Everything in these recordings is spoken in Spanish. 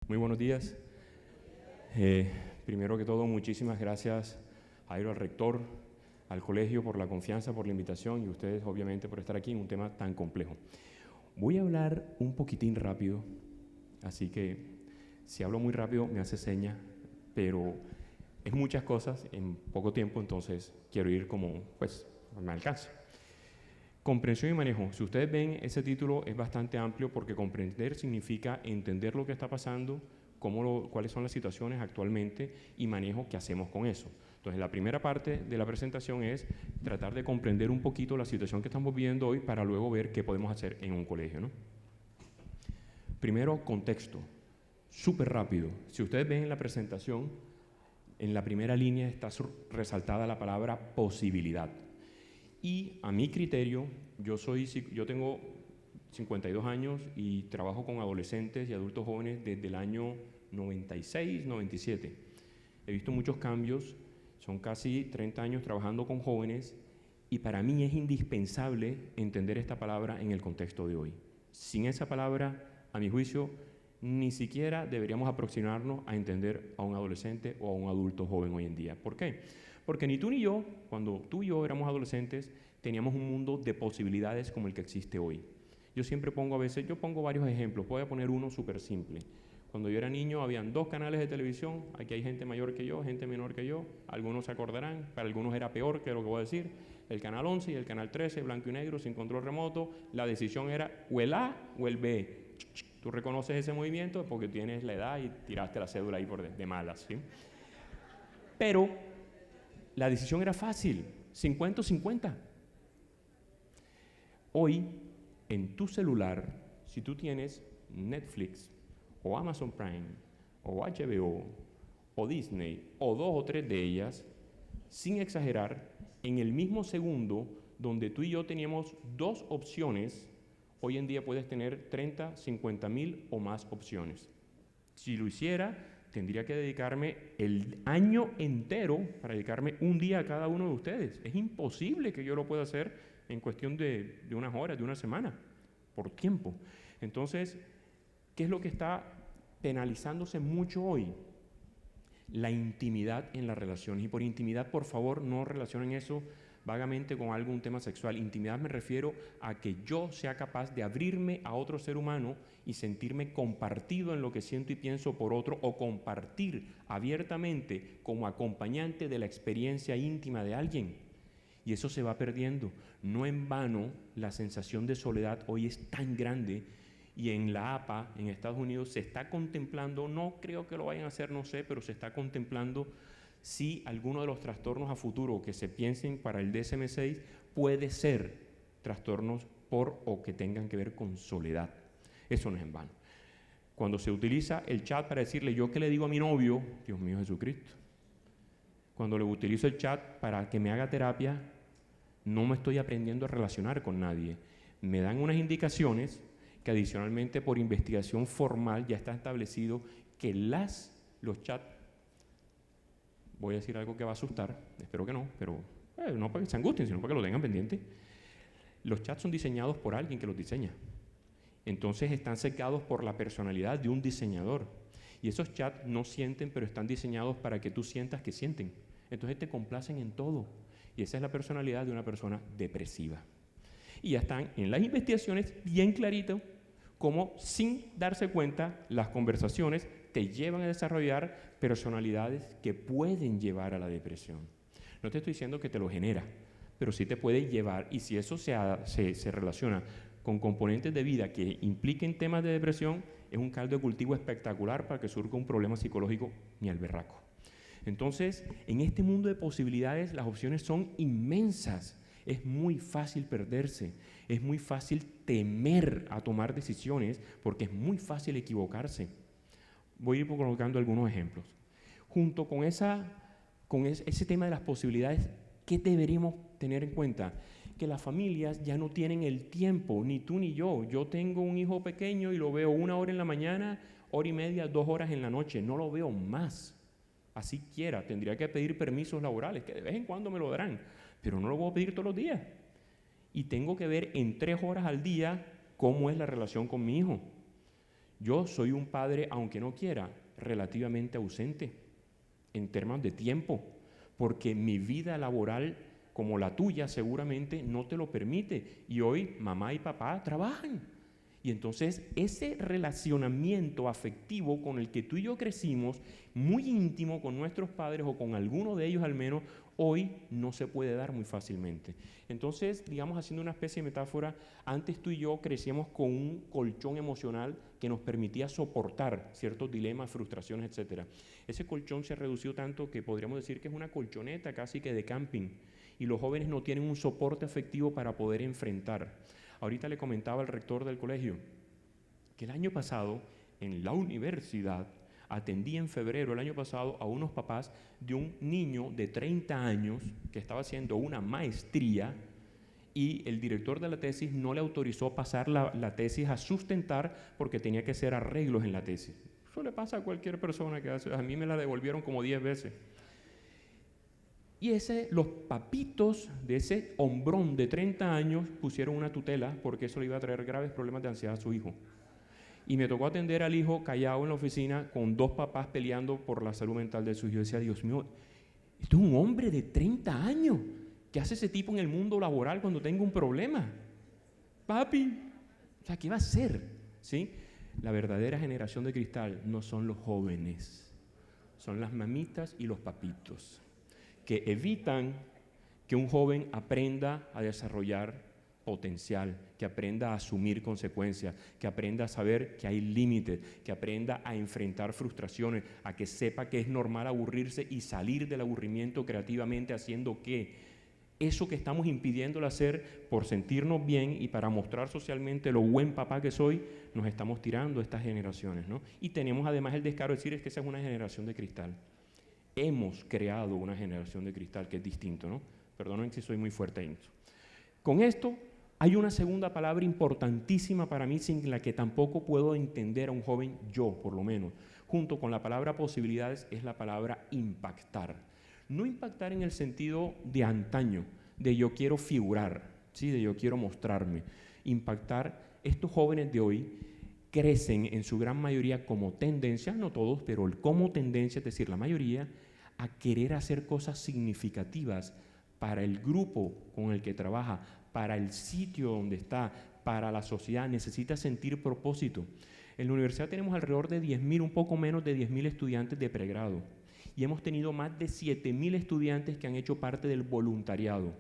Muy buenos días. Primero que todo, muchísimas gracias, Jairo, al rector, al colegio por la confianza, por la invitación y ustedes, obviamente, por estar aquí en un tema tan complejo. Voy a hablar un poquitín rápido, así que si hablo muy rápido me hace seña, pero es muchas cosas en poco tiempo, entonces quiero ir como, pues, me alcance. Comprensión y manejo. Si ustedes ven, ese título es bastante amplio porque comprender significa entender lo que está pasando, cuáles son las situaciones actualmente y manejo qué hacemos con eso. Entonces, la primera parte de la presentación es tratar de comprender un poquito la situación que estamos viviendo hoy para luego ver qué podemos hacer en un colegio, ¿no? Primero, contexto. Súper rápido. Si ustedes ven en la presentación, en la primera línea está resaltada la palabra posibilidad. Y a mi criterio, yo tengo 52 años y trabajo con adolescentes y adultos jóvenes desde el año 96, 97. He visto muchos cambios, son casi 30 años trabajando con jóvenes y para mí es indispensable entender esta palabra en el contexto de hoy. Sin esa palabra, a mi juicio, ni siquiera deberíamos aproximarnos a entender a un adolescente o a un adulto joven hoy en día. ¿Por qué? Porque ni tú ni yo, cuando tú y yo éramos adolescentes, teníamos un mundo de posibilidades como el que existe hoy. Yo siempre pongo varios ejemplos, voy a poner uno súper simple. Cuando yo era niño habían 2 canales de televisión, aquí hay gente mayor que yo, gente menor que yo, algunos se acordarán, para algunos era peor que lo que voy a decir, el canal 11 y el canal 13, blanco y negro, sin control remoto, la decisión era o el A o el B. Tú reconoces ese movimiento porque tienes la edad y tiraste la cédula ahí de malas, ¿sí? Pero la decisión era fácil, 50-50. Hoy, en tu celular, si tú tienes Netflix, o Amazon Prime, o HBO, o Disney, o 2 o 3 de ellas, sin exagerar, en el mismo segundo donde tú y yo teníamos 2 opciones, hoy en día puedes tener 30, 50,000 o más opciones. Si lo hiciera, tendría que dedicarme el año entero para dedicarme un día a cada uno de ustedes. Es imposible que yo lo pueda hacer en cuestión de unas horas, de una semana, por tiempo. Entonces, ¿qué es lo que está penalizándose mucho hoy? La intimidad en las relaciones. Y por intimidad, por favor, no relacionen eso vagamente con algún tema sexual. Intimidad me refiero a que yo sea capaz de abrirme a otro ser humano y sentirme compartido en lo que siento y pienso por otro, o compartir abiertamente como acompañante de la experiencia íntima de alguien. Y eso se va perdiendo. No en vano la sensación de soledad hoy es tan grande. Y en la APA, en Estados Unidos, se está contemplando, no creo que lo vayan a hacer, no sé, pero se está contemplando si alguno de los trastornos a futuro que se piensen para el DSM-6 puede ser trastornos por o que tengan que ver con soledad. Eso no es en vano. Cuando se utiliza el chat para decirle yo qué le digo a mi novio, Dios mío Jesucristo. Cuando le utilizo el chat para que me haga terapia, no me estoy aprendiendo a relacionar con nadie. Me dan unas indicaciones que adicionalmente por investigación formal ya está establecido que los chats, voy a decir algo que va a asustar, espero que no, pero no para que se angustien, sino para que lo tengan pendiente. Los chats son diseñados por alguien que los diseña. Entonces están secados por la personalidad de un diseñador. Y esos chats no sienten, pero están diseñados para que tú sientas que sienten. Entonces te complacen en todo. Y esa es la personalidad de una persona depresiva. Y ya están en las investigaciones bien clarito cómo, sin darse cuenta, las conversaciones te llevan a desarrollar personalidades que pueden llevar a la depresión. No te estoy diciendo que te lo genera, pero sí te puede llevar, y si eso se relaciona con componentes de vida que impliquen temas de depresión, es un caldo de cultivo espectacular para que surja un problema psicológico ni al berraco. Entonces, en este mundo de posibilidades, las opciones son inmensas. Es muy fácil perderse, es muy fácil temer a tomar decisiones porque es muy fácil equivocarse. Voy a ir colocando algunos ejemplos. Junto con ese tema de las posibilidades, ¿qué deberíamos tener en cuenta? Que las familias ya no tienen el tiempo, ni tú ni yo. Yo tengo un hijo pequeño y lo veo 1 hora en la mañana, 1:30, 2 horas en la noche. No lo veo más. Así quiera, tendría que pedir permisos laborales, que de vez en cuando me lo darán, pero no lo voy a pedir todos los días. Y tengo que ver en 3 horas al día cómo es la relación con mi hijo. Yo soy un padre, aunque no quiera, relativamente ausente en términos de tiempo, porque mi vida laboral, como la tuya, seguramente no te lo permite. Y hoy mamá y papá trabajan. Y entonces ese relacionamiento afectivo con el que tú y yo crecimos, muy íntimo con nuestros padres o con alguno de ellos al menos, hoy no se puede dar muy fácilmente. Entonces, digamos, haciendo una especie de metáfora, antes tú y yo crecíamos con un colchón emocional que nos permitía soportar ciertos dilemas, frustraciones, etc. Ese colchón se ha reducido tanto que podríamos decir que es una colchoneta casi que de camping, y los jóvenes no tienen un soporte afectivo para poder enfrentar. Ahorita le comentaba al rector del colegio que el año pasado en la universidad atendí en febrero el año pasado a unos papás de un niño de 30 años que estaba haciendo una maestría y el director de la tesis no le autorizó pasar la tesis a sustentar porque tenía que hacer arreglos en la tesis. Eso le pasa a cualquier persona que hace. A mí me la devolvieron como 10 veces. Y los papitos de ese hombrón de 30 años pusieron una tutela porque eso le iba a traer graves problemas de ansiedad a su hijo. Y me tocó atender al hijo callado en la oficina con dos papás peleando por la salud mental de su hijo. Yo decía, Dios mío, esto es un hombre de 30 años. ¿Qué hace ese tipo en el mundo laboral cuando tenga un problema? Papi, o sea, ¿qué va a hacer? ¿Sí? La verdadera generación de cristal no son los jóvenes, son las mamitas y los papitos, que evitan que un joven aprenda a desarrollar potencial, que aprenda a asumir consecuencias, que aprenda a saber que hay límites, que aprenda a enfrentar frustraciones, a que sepa que es normal aburrirse y salir del aburrimiento creativamente haciendo qué. Eso que estamos impidiéndole hacer por sentirnos bien y para mostrar socialmente lo buen papá que soy, nos estamos tirando a estas generaciones, ¿no? Y tenemos además el descaro de decir es que esa es una generación de cristal. Hemos creado una generación de cristal que es distinto, ¿no? Perdonen si soy muy fuerte en esto. Con esto hay una segunda palabra importantísima para mí sin la que tampoco puedo entender a un joven, yo por lo menos. Junto con la palabra posibilidades es la palabra impactar. No impactar en el sentido de antaño, de yo quiero figurar, ¿sí? De yo quiero mostrarme. Impactar, estos jóvenes de hoy crecen en su gran mayoría como tendencia, no todos, pero como tendencia, es decir, la mayoría, a querer hacer cosas significativas para el grupo con el que trabaja, para el sitio donde está, para la sociedad. Necesita sentir propósito. En la universidad tenemos alrededor de 10.000, un poco menos de 10.000 estudiantes de pregrado y hemos tenido más de 7.000 estudiantes que han hecho parte del voluntariado.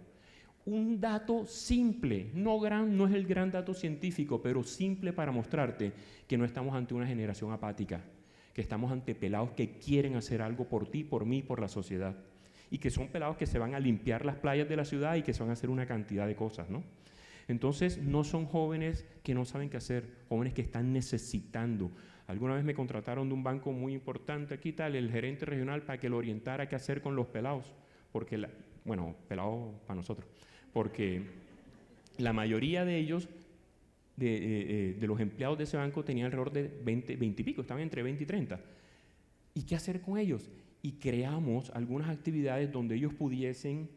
Un dato simple, no es el gran dato científico, pero simple para mostrarte que no estamos ante una generación apática, que estamos ante pelados que quieren hacer algo por ti, por mí, por la sociedad, y que son pelados que se van a limpiar las playas de la ciudad y que se van a hacer una cantidad de cosas, ¿no? Entonces, no son jóvenes que no saben qué hacer, jóvenes que están necesitando. Alguna vez me contrataron de un banco muy importante aquí, el gerente regional, para que lo orientara qué hacer con los pelados, porque, pelados para nosotros, porque la mayoría de ellos, de los empleados de ese banco, tenían alrededor de 20 y pico, estaban entre 20 y 30. ¿Y qué hacer con ellos? Y creamos algunas actividades donde ellos pudiesen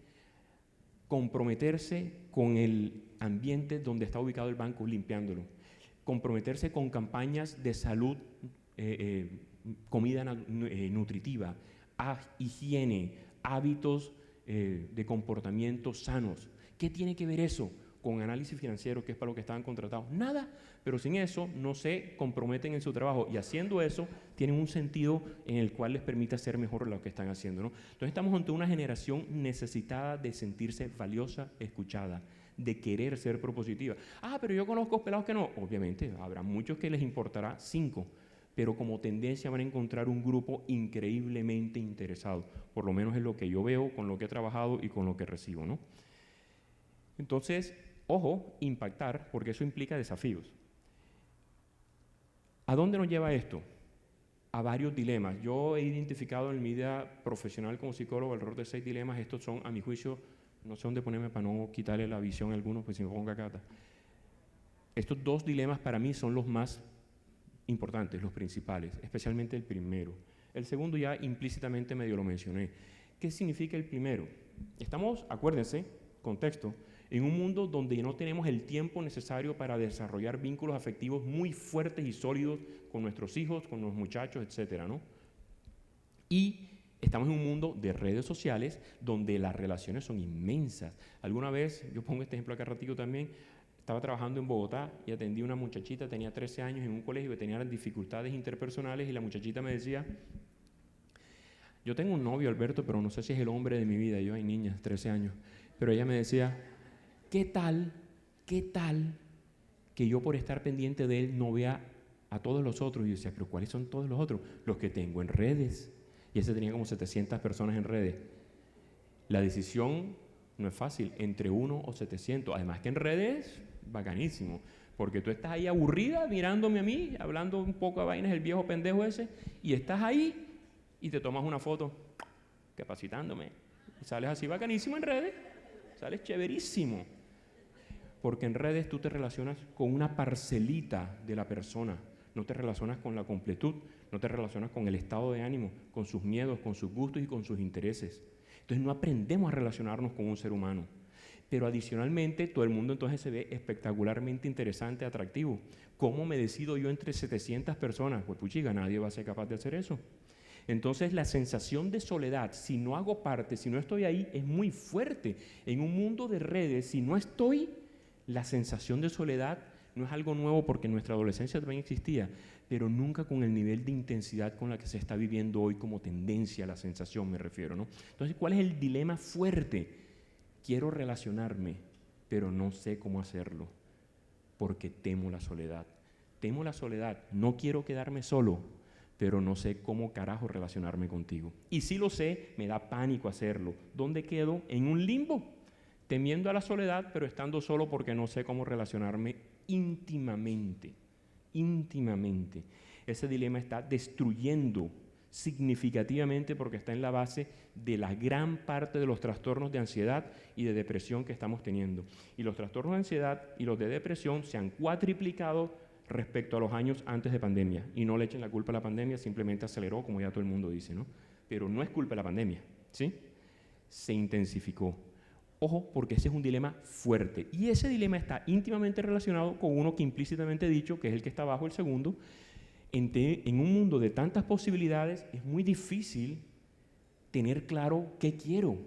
comprometerse con el ambiente donde está ubicado el banco, limpiándolo, comprometerse con campañas de salud, comida nutritiva, higiene, hábitos de comportamiento sanos. ¿Qué tiene que ver eso con análisis financiero, que es para lo que estaban contratados? Nada, pero sin eso no se comprometen en su trabajo y haciendo eso tienen un sentido en el cual les permite hacer mejor lo que están haciendo, ¿no? Entonces estamos ante una generación necesitada de sentirse valiosa, escuchada, de querer ser propositiva. Pero yo conozco pelados que no. Obviamente, habrá muchos que les importará 5, pero como tendencia van a encontrar un grupo increíblemente interesado. Por lo menos es lo que yo veo con lo que he trabajado y con lo que recibo, ¿no? Entonces, ojo, impactar, porque eso implica desafíos. ¿A dónde nos lleva esto? A varios dilemas. Yo he identificado en mi vida profesional como psicólogo alrededor de 6 dilemas. Estos son, a mi juicio, no sé dónde ponerme para no quitarle la visión a algunos, pues si me pongo acá. Estos 2 dilemas para mí son los más importantes, los principales, especialmente el primero. El segundo ya implícitamente medio lo mencioné. ¿Qué significa el primero? Estamos, acuérdense, contexto, En un mundo donde no tenemos el tiempo necesario para desarrollar vínculos afectivos muy fuertes y sólidos con nuestros hijos, con los muchachos, etcétera, ¿no? Y estamos en un mundo de redes sociales donde las relaciones son inmensas. Alguna vez, yo pongo este ejemplo acá ratito también, estaba trabajando en Bogotá y atendí a una muchachita, tenía 13 años en un colegio que tenía dificultades interpersonales y la muchachita me decía, yo tengo un novio, Alberto, pero no sé si es el hombre de mi vida. Yo, hay niña, 13 años. Pero ella me decía, ¿qué tal que yo por estar pendiente de él no vea a todos los otros? Y yo decía, ¿pero cuáles son todos los otros? Los que tengo en redes. Y ese tenía como 700 personas en redes. La decisión no es fácil, entre 1 o 700. Además que en redes, bacanísimo. Porque tú estás ahí aburrida mirándome a mí, hablando un poco de vainas, el viejo pendejo ese, y estás ahí y te tomas una foto capacitándome. Y sales así bacanísimo en redes, sales chéverísimo. Porque en redes tú te relacionas con una parcelita de la persona, no te relacionas con la completud, no te relacionas con el estado de ánimo, con sus miedos, con sus gustos y con sus intereses. Entonces no aprendemos a relacionarnos con un ser humano. Pero adicionalmente todo el mundo entonces se ve espectacularmente interesante, atractivo. ¿Cómo me decido yo entre 700 personas? Pues puchiga, nadie va a ser capaz de hacer eso. Entonces la sensación de soledad, si no hago parte, si no estoy ahí, es muy fuerte. En un mundo de redes, si no estoy, la sensación de soledad no es algo nuevo porque en nuestra adolescencia también existía, pero nunca con el nivel de intensidad con la que se está viviendo hoy como tendencia, la sensación me refiero, ¿no? Entonces, ¿cuál es el dilema fuerte? Quiero relacionarme, pero no sé cómo hacerlo, porque temo la soledad. Temo la soledad, no quiero quedarme solo, pero no sé cómo carajo relacionarme contigo. Y si lo sé, me da pánico hacerlo. ¿Dónde quedo? En un limbo, temiendo a la soledad, pero estando solo porque no sé cómo relacionarme íntimamente. Íntimamente. Ese dilema está destruyendo significativamente porque está en la base de la gran parte de los trastornos de ansiedad y de depresión que estamos teniendo. Y los trastornos de ansiedad y los de depresión se han cuatriplicado respecto a los años antes de pandemia. Y no le echen la culpa a la pandemia, simplemente aceleró, como ya todo el mundo dice, ¿no? Pero no es culpa de la pandemia, ¿sí? Se intensificó. Ojo, porque ese es un dilema fuerte. Y ese dilema está íntimamente relacionado con uno que implícitamente he dicho, que es el que está abajo, el segundo. En un mundo de tantas posibilidades, es muy difícil tener claro qué quiero.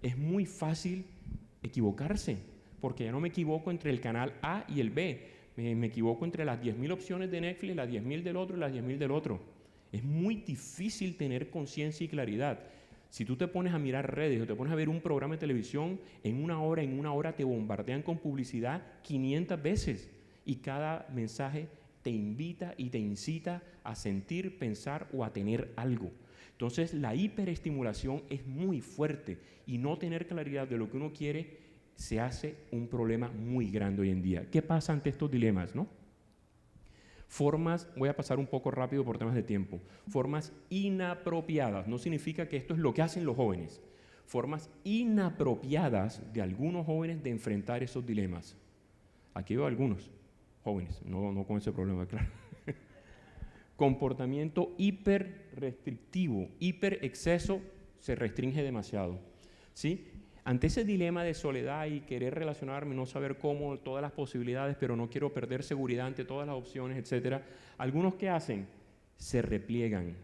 Es muy fácil equivocarse, porque ya no me equivoco entre el canal A y el B. Me equivoco entre las 10.000 opciones de Netflix, las 10.000 del otro y las 10.000 del otro. Es muy difícil tener conciencia y claridad. Si tú te pones a mirar redes o te pones a ver un programa de televisión, en una hora te bombardean con publicidad 500 veces y cada mensaje te invita y te incita a sentir, pensar o a tener algo. Entonces la hiperestimulación es muy fuerte y no tener claridad de lo que uno quiere se hace un problema muy grande hoy en día. ¿Qué pasa ante estos dilemas, no? Formas, voy a pasar un poco rápido por temas de tiempo, formas inapropiadas, no significa que esto es lo que hacen los jóvenes, formas inapropiadas de algunos jóvenes de enfrentar esos dilemas. Aquí veo algunos jóvenes, no con ese problema, claro. Comportamiento hiperrestrictivo, hiperexceso, se restringe demasiado, ¿sí? Ante ese dilema de soledad y querer relacionarme, no saber cómo, todas las posibilidades, pero no quiero perder seguridad ante todas las opciones, etcétera, algunos ¿qué hacen? Se repliegan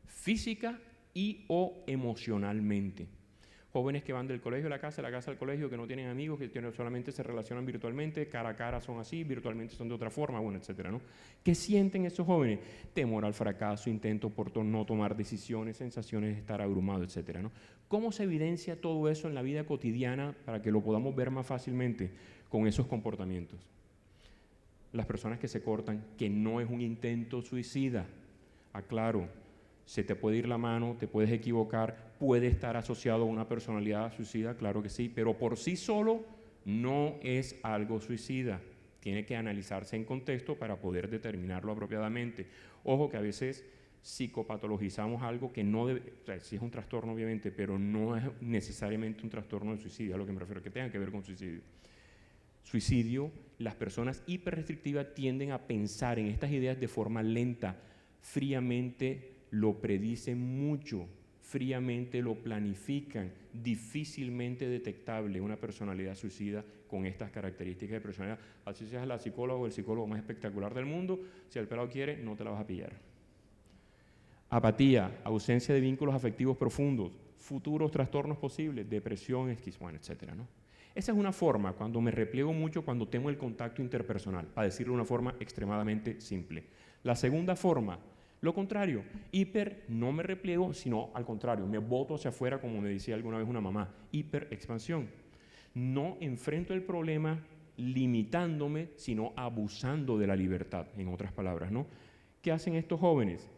física y o emocionalmente. Jóvenes que van del colegio a la casa al colegio, que no tienen amigos, que solamente se relacionan virtualmente, cara a cara son así, virtualmente son de otra forma, bueno, etcétera, ¿no? ¿Qué sienten esos jóvenes? Temor al fracaso, intento por no tomar decisiones, sensaciones de estar abrumado, etcétera, ¿no? ¿Cómo se evidencia todo eso en la vida cotidiana para que lo podamos ver más fácilmente con esos comportamientos? Las personas que se cortan, que no es un intento suicida, aclaro, se te puede ir la mano, te puedes equivocar, puede estar asociado a una personalidad suicida, claro que sí, pero por sí solo no es algo suicida. Tiene que analizarse en contexto para poder determinarlo apropiadamente. Ojo que a veces psicopatologizamos algo que no debe, o sea, sí es un trastorno obviamente, pero no es necesariamente un trastorno de suicidio, a lo que me refiero, que tenga que ver con suicidio. Suicidio, las personas hiperrestrictivas tienden a pensar en estas ideas de forma lenta, fríamente, lo predicen mucho, fríamente lo planifican, difícilmente detectable una personalidad suicida con estas características de personalidad. Así seas la psicóloga o el psicólogo más espectacular del mundo, si el pelado quiere, no te la vas a pillar. Apatía, ausencia de vínculos afectivos profundos, futuros trastornos posibles, depresión, esquizofrenia, etc., ¿no? Esa es una forma, cuando me repliego mucho, cuando tengo el contacto interpersonal, para decirlo de una forma extremadamente simple. La segunda forma, lo contrario, no me repliego, sino al contrario, me boto hacia afuera, como me decía alguna vez una mamá, hiperexpansión. No enfrento el problema limitándome, sino abusando de la libertad, en otras palabras, ¿no? ¿Qué hacen estos jóvenes?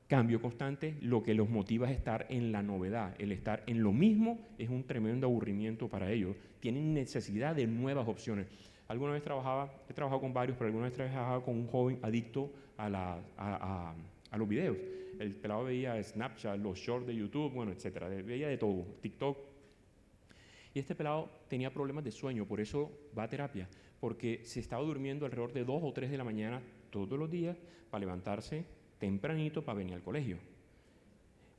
Cambio constante, lo que los motiva es estar en la novedad. El estar en lo mismo es un tremendo aburrimiento para ellos. Tienen necesidad de nuevas opciones. Alguna vez he trabajado con varios, pero alguna vez trabajaba con un joven adicto a los videos. El pelado veía Snapchat, los shorts de YouTube, bueno, etcétera. Veía de todo, TikTok. Y este pelado tenía problemas de sueño, por eso va a terapia, porque se estaba durmiendo alrededor de 2 o 3 de la mañana todos los días para levantarse tempranito para venir al colegio.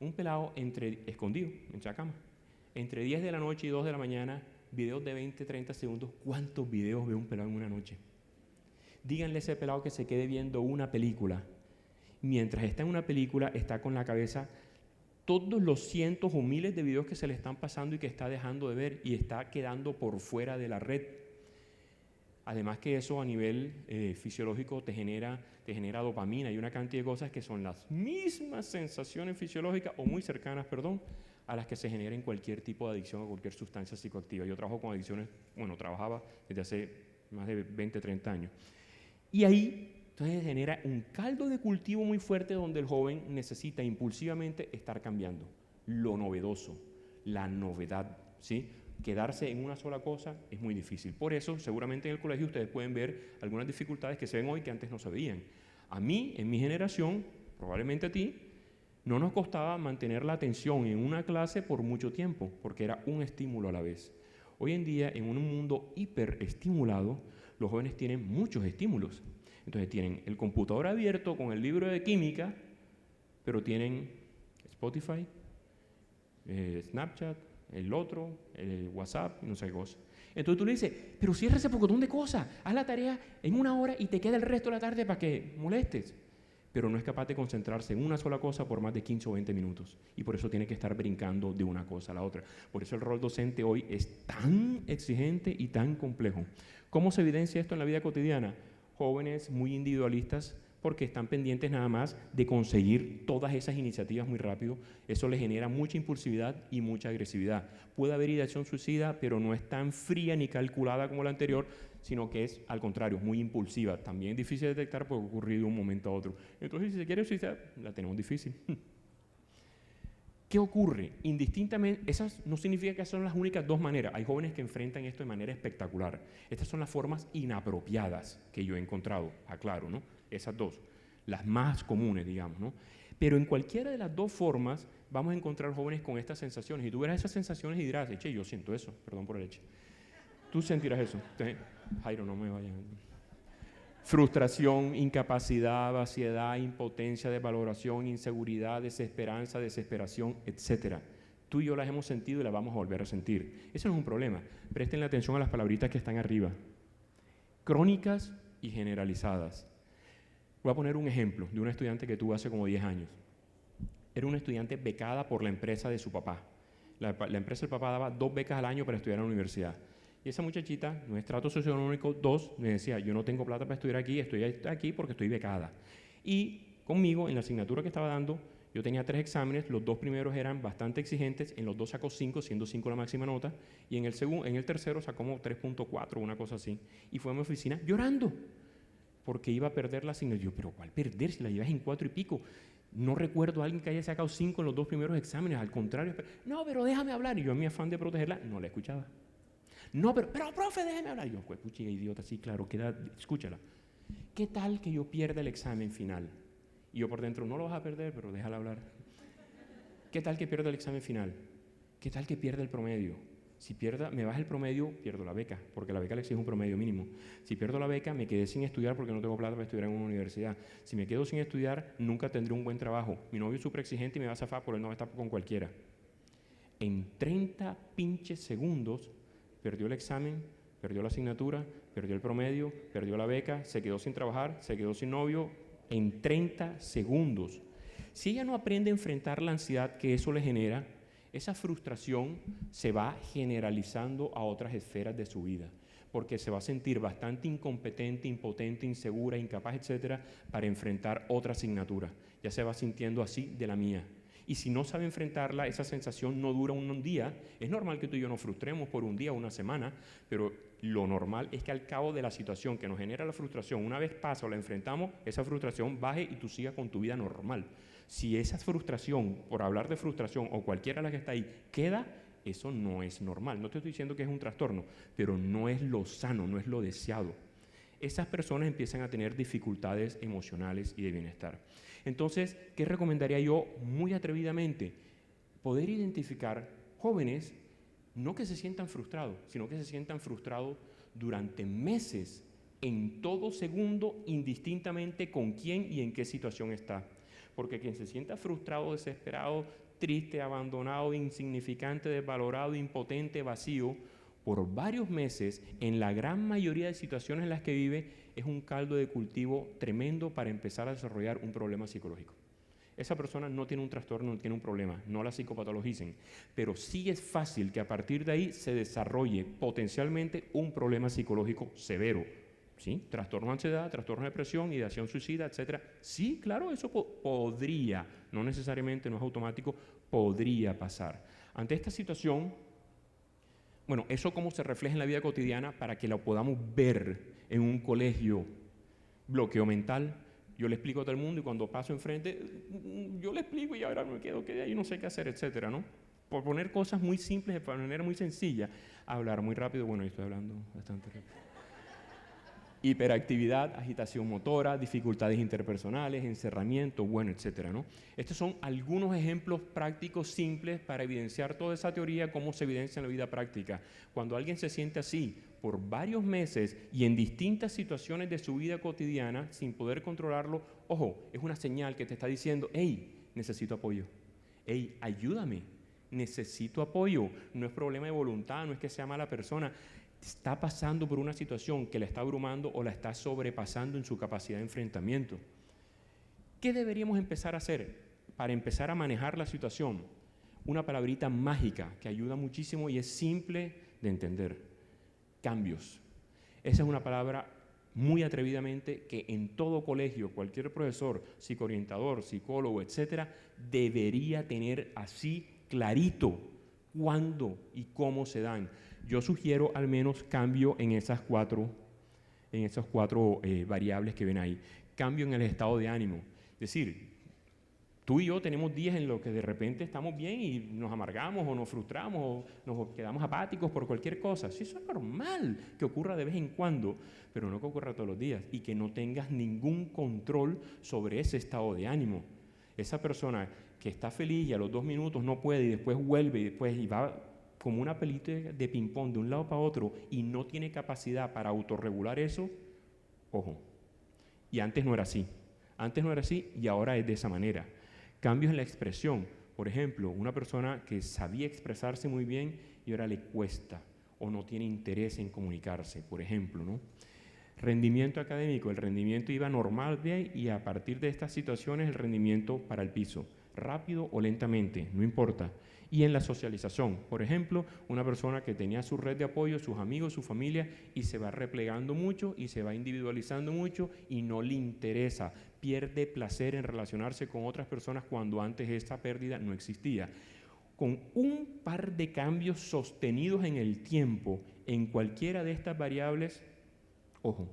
Un pelado escondido en la cama. Entre 10 de la noche y 2 de la mañana, videos de 20, 30 segundos. ¿Cuántos videos ve un pelado en una noche? Díganle a ese pelado que se quede viendo una película. Mientras está en una película, está con la cabeza todos los cientos o miles de videos que se le están pasando y que está dejando de ver y está quedando por fuera de la red. Además que eso a nivel fisiológico te genera dopamina y una cantidad de cosas que son las mismas sensaciones fisiológicas o muy cercanas, a las que se genera en cualquier tipo de adicción a cualquier sustancia psicoactiva. Yo trabajo con adicciones, trabajaba desde hace más de 20, 30 años. Y ahí entonces genera un caldo de cultivo muy fuerte donde el joven necesita impulsivamente estar cambiando. Lo novedoso, la novedad, ¿sí? Quedarse en una sola cosa es muy difícil. Por eso, seguramente en el colegio ustedes pueden ver algunas dificultades que se ven hoy que antes no se veían. A mí, en mi generación, probablemente a ti, no nos costaba mantener la atención en una clase por mucho tiempo, porque era un estímulo a la vez. Hoy en día, en un mundo hiperestimulado, los jóvenes tienen muchos estímulos. Entonces tienen el computador abierto con el libro de química, pero tienen Spotify, Snapchat, el otro, el WhatsApp, no sé qué cosa. Entonces tú le dices, pero cierra ese pocotón de cosas, haz la tarea en 1 hora y te queda el resto de la tarde para que molestes. Pero no es capaz de concentrarse en una sola cosa por más de 15 o 20 minutos. Y por eso tiene que estar brincando de una cosa a la otra. Por eso el rol docente hoy es tan exigente y tan complejo. ¿Cómo se evidencia esto en la vida cotidiana? Jóvenes muy individualistas porque están pendientes nada más de conseguir todas esas iniciativas muy rápido. Eso les genera mucha impulsividad y mucha agresividad. Puede haber ideación suicida, pero no es tan fría ni calculada como la anterior, sino que es, al contrario, muy impulsiva. También difícil de detectar porque ocurre de un momento a otro. Entonces, si se quiere suicidar, la tenemos difícil. ¿Qué ocurre? Indistintamente, esas no significa que son las únicas 2 maneras. Hay jóvenes que enfrentan esto de manera espectacular. Estas son las formas inapropiadas que yo he encontrado, aclaro, ¿no? Esas 2, las más comunes, digamos, ¿no? Pero en cualquiera de las 2 formas vamos a encontrar jóvenes con estas sensaciones. Y tú verás esas sensaciones y dirás, eche, yo siento eso, perdón por el eche. Tú sentirás eso. Jairo, no me vayan. Frustración, incapacidad, vaciedad, impotencia, desvaloración, inseguridad, desesperanza, desesperación, etc. Tú y yo las hemos sentido y las vamos a volver a sentir. Eso no es un problema. Presten atención a las palabritas que están arriba. Crónicas y generalizadas. Voy a poner un ejemplo de una estudiante que tuve hace como 10 años. Era una estudiante becada por la empresa de su papá. La empresa del papá daba 2 becas al año para estudiar en la universidad. Y esa muchachita, no es estrato socioeconómico 2, me decía, yo no tengo plata para estudiar aquí, estoy aquí porque estoy becada. Y conmigo, en la asignatura que estaba dando, yo tenía 3 exámenes, los 2 primeros eran bastante exigentes, en los 2 sacó 5, siendo 5 la máxima nota, y en el tercero sacó como 3.4, una cosa así. Y fue a mi oficina llorando, porque iba a perder la asignatura. Yo, pero ¿cuál perder? Si la llevas en 4 y pico. No recuerdo a alguien que haya sacado 5 en los 2 primeros exámenes, al contrario. No, pero déjame hablar. Y yo, en mi afán de protegerla, no la escuchaba. No, pero profe, déjeme hablar. Y yo, pues, puchiga, idiota, sí, claro, escúchala. ¿Qué tal que yo pierda el examen final? Y yo por dentro, no lo vas a perder, pero déjala hablar. ¿Qué tal que pierda el examen final? ¿Qué tal que pierda el promedio? Si me baja el promedio, pierdo la beca, porque la beca le exige un promedio mínimo. Si pierdo la beca, me quedé sin estudiar porque no tengo plata para estudiar en una universidad. Si me quedo sin estudiar, nunca tendré un buen trabajo. Mi novio es súper exigente y me va a zafar por él no va a estar con cualquiera. En 30 pinches segundos, perdió el examen, perdió la asignatura, perdió el promedio, perdió la beca, se quedó sin trabajar, se quedó sin novio, en 30 segundos. Si ella no aprende a enfrentar la ansiedad que eso le genera, esa frustración se va generalizando a otras esferas de su vida, porque se va a sentir bastante incompetente, impotente, insegura, incapaz, etcétera, para enfrentar otra asignatura. Ya se va sintiendo así de la mía. Y si no sabe enfrentarla, esa sensación no dura un día. Es normal que tú y yo nos frustremos por un día o una semana, pero lo normal es que al cabo de la situación que nos genera la frustración, una vez pasa o la enfrentamos, esa frustración baje y tú sigas con tu vida normal. Si esa frustración, por hablar de frustración o cualquiera de las que está ahí, queda, eso no es normal. No te estoy diciendo que es un trastorno, pero no es lo sano, no es lo deseado. Esas personas empiezan a tener dificultades emocionales y de bienestar. Entonces, ¿qué recomendaría yo muy atrevidamente? Poder identificar jóvenes, no que se sientan frustrados, sino que se sientan frustrados durante meses, en todo segundo, indistintamente con quién y en qué situación está. Porque quien se sienta frustrado, desesperado, triste, abandonado, insignificante, desvalorado, impotente, vacío, por varios meses, en la gran mayoría de situaciones en las que vive, es un caldo de cultivo tremendo para empezar a desarrollar un problema psicológico. Esa persona no tiene un trastorno, no tiene un problema, no la psicopatologicen, pero sí es fácil que a partir de ahí se desarrolle potencialmente un problema psicológico severo. ¿Sí? Trastorno de ansiedad, trastorno de depresión, ideación suicida, etc. Sí, claro, eso podría, no necesariamente, no es automático, podría pasar. Ante esta situación, bueno, eso cómo se refleja en la vida cotidiana para que lo podamos ver en un colegio. Bloqueo mental, yo le explico a todo el mundo y cuando paso enfrente, yo le explico y ahora me quedo que ahí no sé qué hacer, etcétera, ¿no? Por poner cosas muy simples, de manera muy sencilla, hablar muy rápido, bueno, yo estoy hablando bastante rápido. Hiperactividad, agitación motora, dificultades interpersonales, encerramiento, bueno, etcétera, ¿no? Estos son algunos ejemplos prácticos simples para evidenciar toda esa teoría, cómo se evidencia en la vida práctica. Cuando alguien se siente así por varios meses y en distintas situaciones de su vida cotidiana, sin poder controlarlo, ojo, es una señal que te está diciendo, hey, necesito apoyo, hey, ayúdame, necesito apoyo. No es problema de voluntad, no es que sea mala persona, está pasando por una situación que la está abrumando o la está sobrepasando en su capacidad de enfrentamiento. ¿Qué deberíamos empezar a hacer para empezar a manejar la situación? Una palabrita mágica que ayuda muchísimo y es simple de entender. Cambios. Esa es una palabra muy atrevidamente que en todo colegio, cualquier profesor, psicoorientador, psicólogo, etcétera, debería tener así clarito cuándo y cómo se dan. Yo sugiero al menos cambio en esas cuatro variables que ven ahí. Cambio en el estado de ánimo. Es decir, tú y yo tenemos días en los que de repente estamos bien y nos amargamos o nos frustramos o nos quedamos apáticos por cualquier cosa. Sí, eso es normal que ocurra de vez en cuando, pero no que ocurra todos los días y que no tengas ningún control sobre ese estado de ánimo. Esa persona que está feliz y a los 2 minutos no puede y después vuelve y después y va como una pelita de ping-pong de un lado para otro y no tiene capacidad para autorregular eso, ojo. Y antes no era así. Antes no era así y ahora es de esa manera. Cambios en la expresión. Por ejemplo, una persona que sabía expresarse muy bien y ahora le cuesta o no tiene interés en comunicarse, por ejemplo, ¿no? Rendimiento académico. El rendimiento iba normal bien y a partir de estas situaciones el rendimiento para el piso. Rápido o lentamente, no importa. Y en la socialización, por ejemplo, una persona que tenía su red de apoyo, sus amigos, su familia, y se va replegando mucho y se va individualizando mucho y no le interesa, pierde placer en relacionarse con otras personas cuando antes esta pérdida no existía. Con un par de cambios sostenidos en el tiempo, en cualquiera de estas variables, ojo,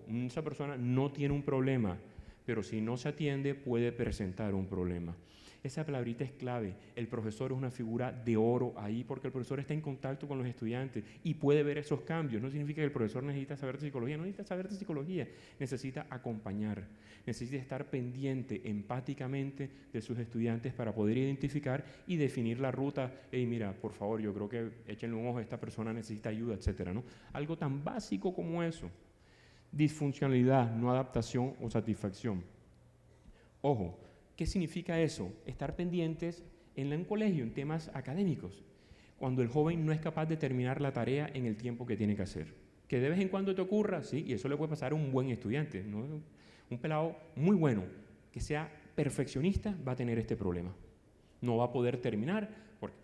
esa persona no tiene un problema, pero si no se atiende puede presentar un problema. Esa palabrita es clave. El profesor es una figura de oro ahí porque el profesor está en contacto con los estudiantes y puede ver esos cambios. No significa que el profesor necesita saber de psicología, no necesita saber de psicología, necesita acompañar, necesita estar pendiente empáticamente de sus estudiantes para poder identificar y definir la ruta. Hey, mira, por favor, yo creo que échenle un ojo, esta persona necesita ayuda, etcétera, ¿no? Algo tan básico como eso. Disfuncionalidad, no adaptación o satisfacción. Ojo, ¿qué significa eso? Estar pendientes en un colegio, en temas académicos, cuando el joven no es capaz de terminar la tarea en el tiempo que tiene que hacer. Que de vez en cuando te ocurra, sí, y eso le puede pasar a un buen estudiante, ¿no? Un pelado muy bueno, que sea perfeccionista, va a tener este problema. No va a poder terminar, porque,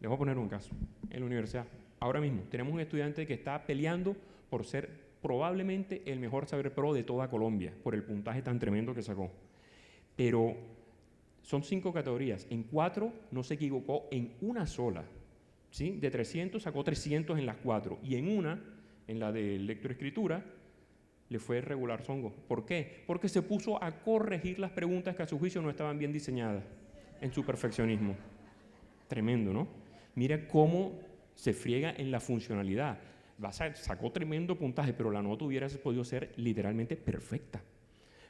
les voy a poner un caso, en la universidad, ahora mismo tenemos un estudiante que está peleando por ser probablemente el mejor saber pro de toda Colombia, por el puntaje tan tremendo que sacó. Pero son 5 categorías, en 4 no se equivocó en una sola, ¿sí? De 300 sacó 300 en las 4 y en una, en la de lectoescritura, le fue regular zongo. ¿Por qué? Porque se puso a corregir las preguntas que a su juicio no estaban bien diseñadas en su perfeccionismo. Tremendo, ¿no? Mira cómo se friega en la funcionalidad. Sacó tremendo puntaje, pero la nota hubiera podido ser literalmente perfecta.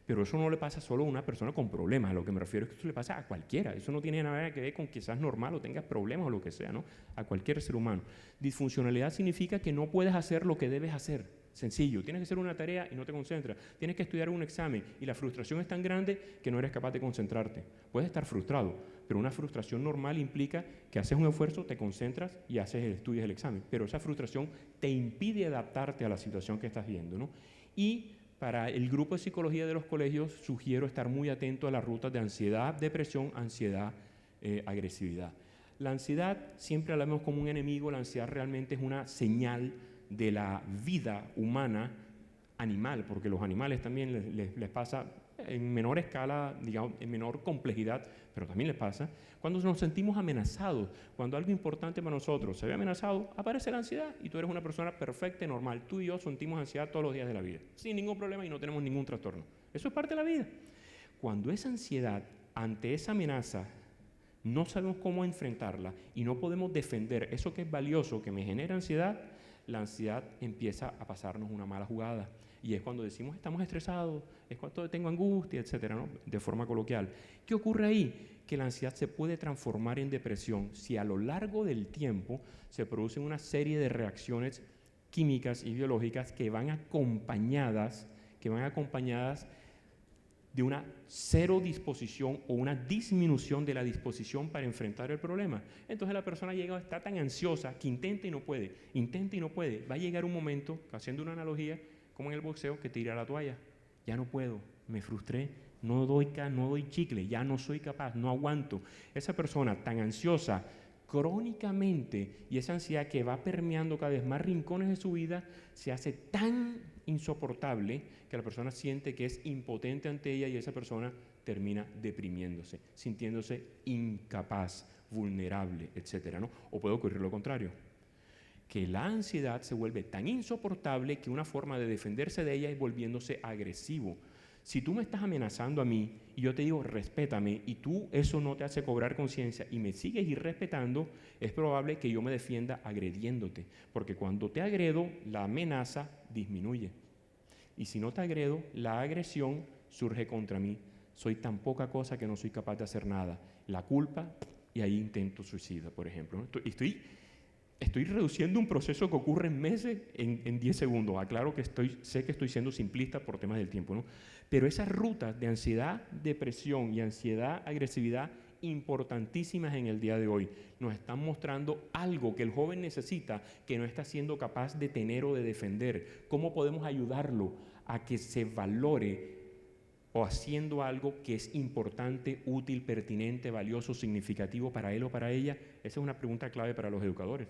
Pero eso no le pasa solo a una persona con problemas. A lo que me refiero es que eso le pasa a cualquiera. Eso no tiene nada que ver con que seas normal o tengas problemas o lo que sea, ¿no? A cualquier ser humano. Disfuncionalidad significa que no puedes hacer lo que debes hacer. Sencillo. Tienes que hacer una tarea y no te concentras. Tienes que estudiar un examen y la frustración es tan grande que no eres capaz de concentrarte. Puedes estar frustrado, pero una frustración normal implica que haces un esfuerzo, te concentras y estudias el examen. Pero esa frustración te impide adaptarte a la situación que estás viendo, ¿no? Y para el grupo de psicología de los colegios sugiero estar muy atento a las rutas de ansiedad, depresión, ansiedad, agresividad. La ansiedad siempre la vemos como un enemigo, la ansiedad realmente es una señal de la vida humana animal, porque los animales también les pasa en menor escala, digamos, en menor complejidad, pero también les pasa. Cuando nos sentimos amenazados, cuando algo importante para nosotros se ve amenazado, aparece la ansiedad y tú eres una persona perfecta y normal. Tú y yo sentimos ansiedad todos los días de la vida, sin ningún problema y no tenemos ningún trastorno. Eso es parte de la vida. Cuando esa ansiedad ante esa amenaza no sabemos cómo enfrentarla y no podemos defender eso que es valioso, que me genera ansiedad, la ansiedad empieza a pasarnos una mala jugada. Y es cuando decimos estamos estresados, es cuando tengo angustia, etcétera, ¿no? De forma coloquial. ¿Qué ocurre ahí? Que la ansiedad se puede transformar en depresión si a lo largo del tiempo se producen una serie de reacciones químicas y biológicas que van acompañadas de una cero disposición o una disminución de la disposición para enfrentar el problema. Entonces la persona llega, está tan ansiosa que intenta y no puede. Va a llegar un momento, haciendo una analogía, como en el boxeo, que tira la toalla. Ya no puedo, me frustré, no doy chicle, ya no soy capaz, no aguanto. Esa persona tan ansiosa crónicamente y esa ansiedad que va permeando cada vez más rincones de su vida se hace tan insoportable que la persona siente que es impotente ante ella y esa persona termina deprimiéndose, sintiéndose incapaz, vulnerable, etcétera, ¿no? O puede ocurrir lo contrario, que la ansiedad se vuelve tan insoportable que una forma de defenderse de ella es volviéndose agresivo. Si tú me estás amenazando a mí y yo te digo respétame y tú eso no te hace cobrar conciencia y me sigues irrespetando, es probable que yo me defienda agrediéndote, porque cuando te agredo, la amenaza disminuye. Y si no te agredo, la agresión surge contra mí. Soy tan poca cosa que no soy capaz de hacer nada. La culpa, y ahí intento suicida, por ejemplo. Estoy reduciendo un proceso que ocurre en meses en 10 segundos. Aclaro que sé que estoy siendo simplista por temas del tiempo, ¿no? Pero esas rutas de ansiedad, depresión y ansiedad, agresividad, importantísimas en el día de hoy, nos están mostrando algo que el joven necesita, que no está siendo capaz de tener o de defender. ¿Cómo podemos ayudarlo a que se valore o haciendo algo que es importante, útil, pertinente, valioso, significativo para él o para ella? Esa es una pregunta clave para los educadores.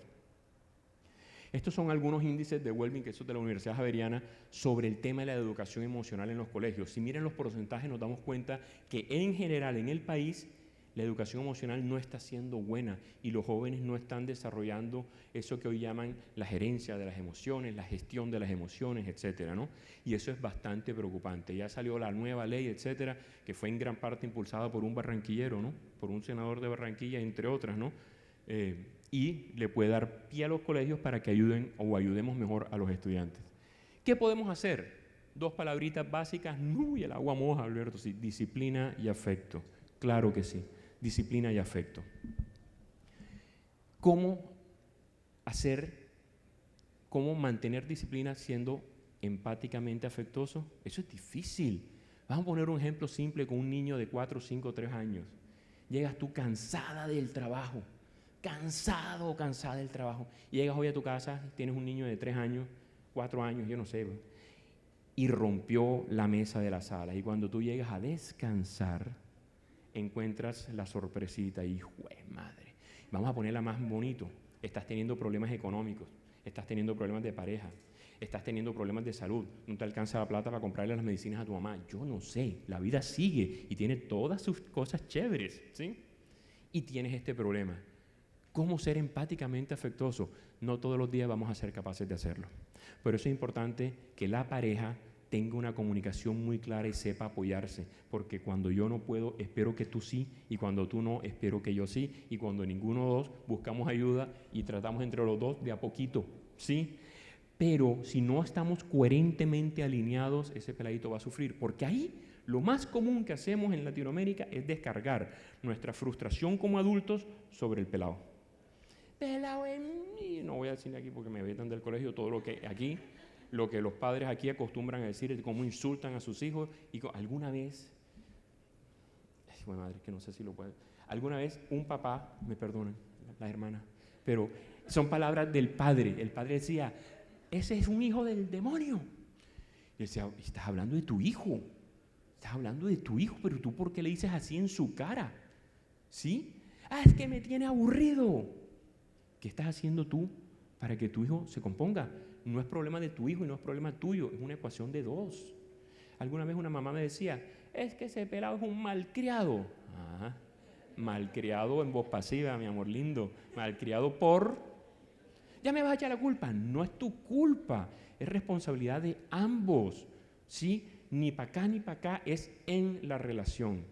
Estos son algunos índices de Wellbeing, que son de la Universidad Javeriana, sobre el tema de la educación emocional en los colegios. Si miran los porcentajes nos damos cuenta que en general en el país La educación emocional no está siendo buena y los jóvenes no están desarrollando eso que hoy llaman la gerencia de las emociones, la gestión de las emociones, etcétera, ¿no? Y eso es bastante preocupante. Ya salió la nueva ley, etcétera, que fue en gran parte impulsada por un barranquillero, ¿no? Por un senador de Barranquilla, entre otras, ¿no? Y le puede dar pie a los colegios para que ayuden o ayudemos mejor a los estudiantes. ¿Qué podemos hacer? 2 palabritas básicas, y el agua moja, Alberto, sí, disciplina y afecto. Claro que sí, disciplina y afecto. ¿Cómo mantener disciplina siendo empáticamente afectuoso? Eso es difícil. Vamos a poner un ejemplo simple con un niño de 4, 5, 3 años. Llegas tú cansada del trabajo, cansado o cansada del trabajo. Llegas hoy a tu casa, tienes un niño de 3 años, 4 años, yo no sé, y rompió la mesa de la sala. Y cuando tú llegas a descansar, encuentras la sorpresita y, ¡jue madre! Vamos a ponerla más bonito. Estás teniendo problemas económicos, estás teniendo problemas de pareja, estás teniendo problemas de salud, no te alcanza la plata para comprarle las medicinas a tu mamá. Yo no sé, la vida sigue y tiene todas sus cosas chéveres, ¿sí? Y tienes este problema. ¿Cómo ser empáticamente afectuoso? No todos los días vamos a ser capaces de hacerlo. Por eso es importante que la pareja tenga una comunicación muy clara y sepa apoyarse, porque cuando yo no puedo, espero que tú sí, y cuando tú no, espero que yo sí, y cuando ninguno de los dos, buscamos ayuda y tratamos entre los dos de a poquito, ¿sí? Pero si no estamos coherentemente alineados, ese peladito va a sufrir, porque ahí lo más común que hacemos en Latinoamérica es descargar nuestra frustración como adultos sobre el pelado. Pelado en mí, no voy a decir aquí porque me vetan del colegio todo lo que aquí, lo que los padres aquí acostumbran a decir es cómo insultan a sus hijos y alguna vez, bueno, madre, que no sé si lo puede, alguna vez un papá, me perdonan, la hermana, pero son palabras del padre. El padre decía, ese es un hijo del demonio. Y decía, estás hablando de tu hijo, pero tú ¿por qué le dices así en su cara? ¿Sí? Es que me tiene aburrido. ¿Qué estás haciendo tú para que tu hijo se componga? No es problema de tu hijo y no es problema tuyo, es una ecuación de 2. Alguna vez una mamá me decía, es que ese pelado es un malcriado. Malcriado en voz pasiva, mi amor lindo. Malcriado por... Ya me vas a echar la culpa. No es tu culpa, es responsabilidad de ambos. ¿Sí? Ni para acá ni para acá, es en la relación.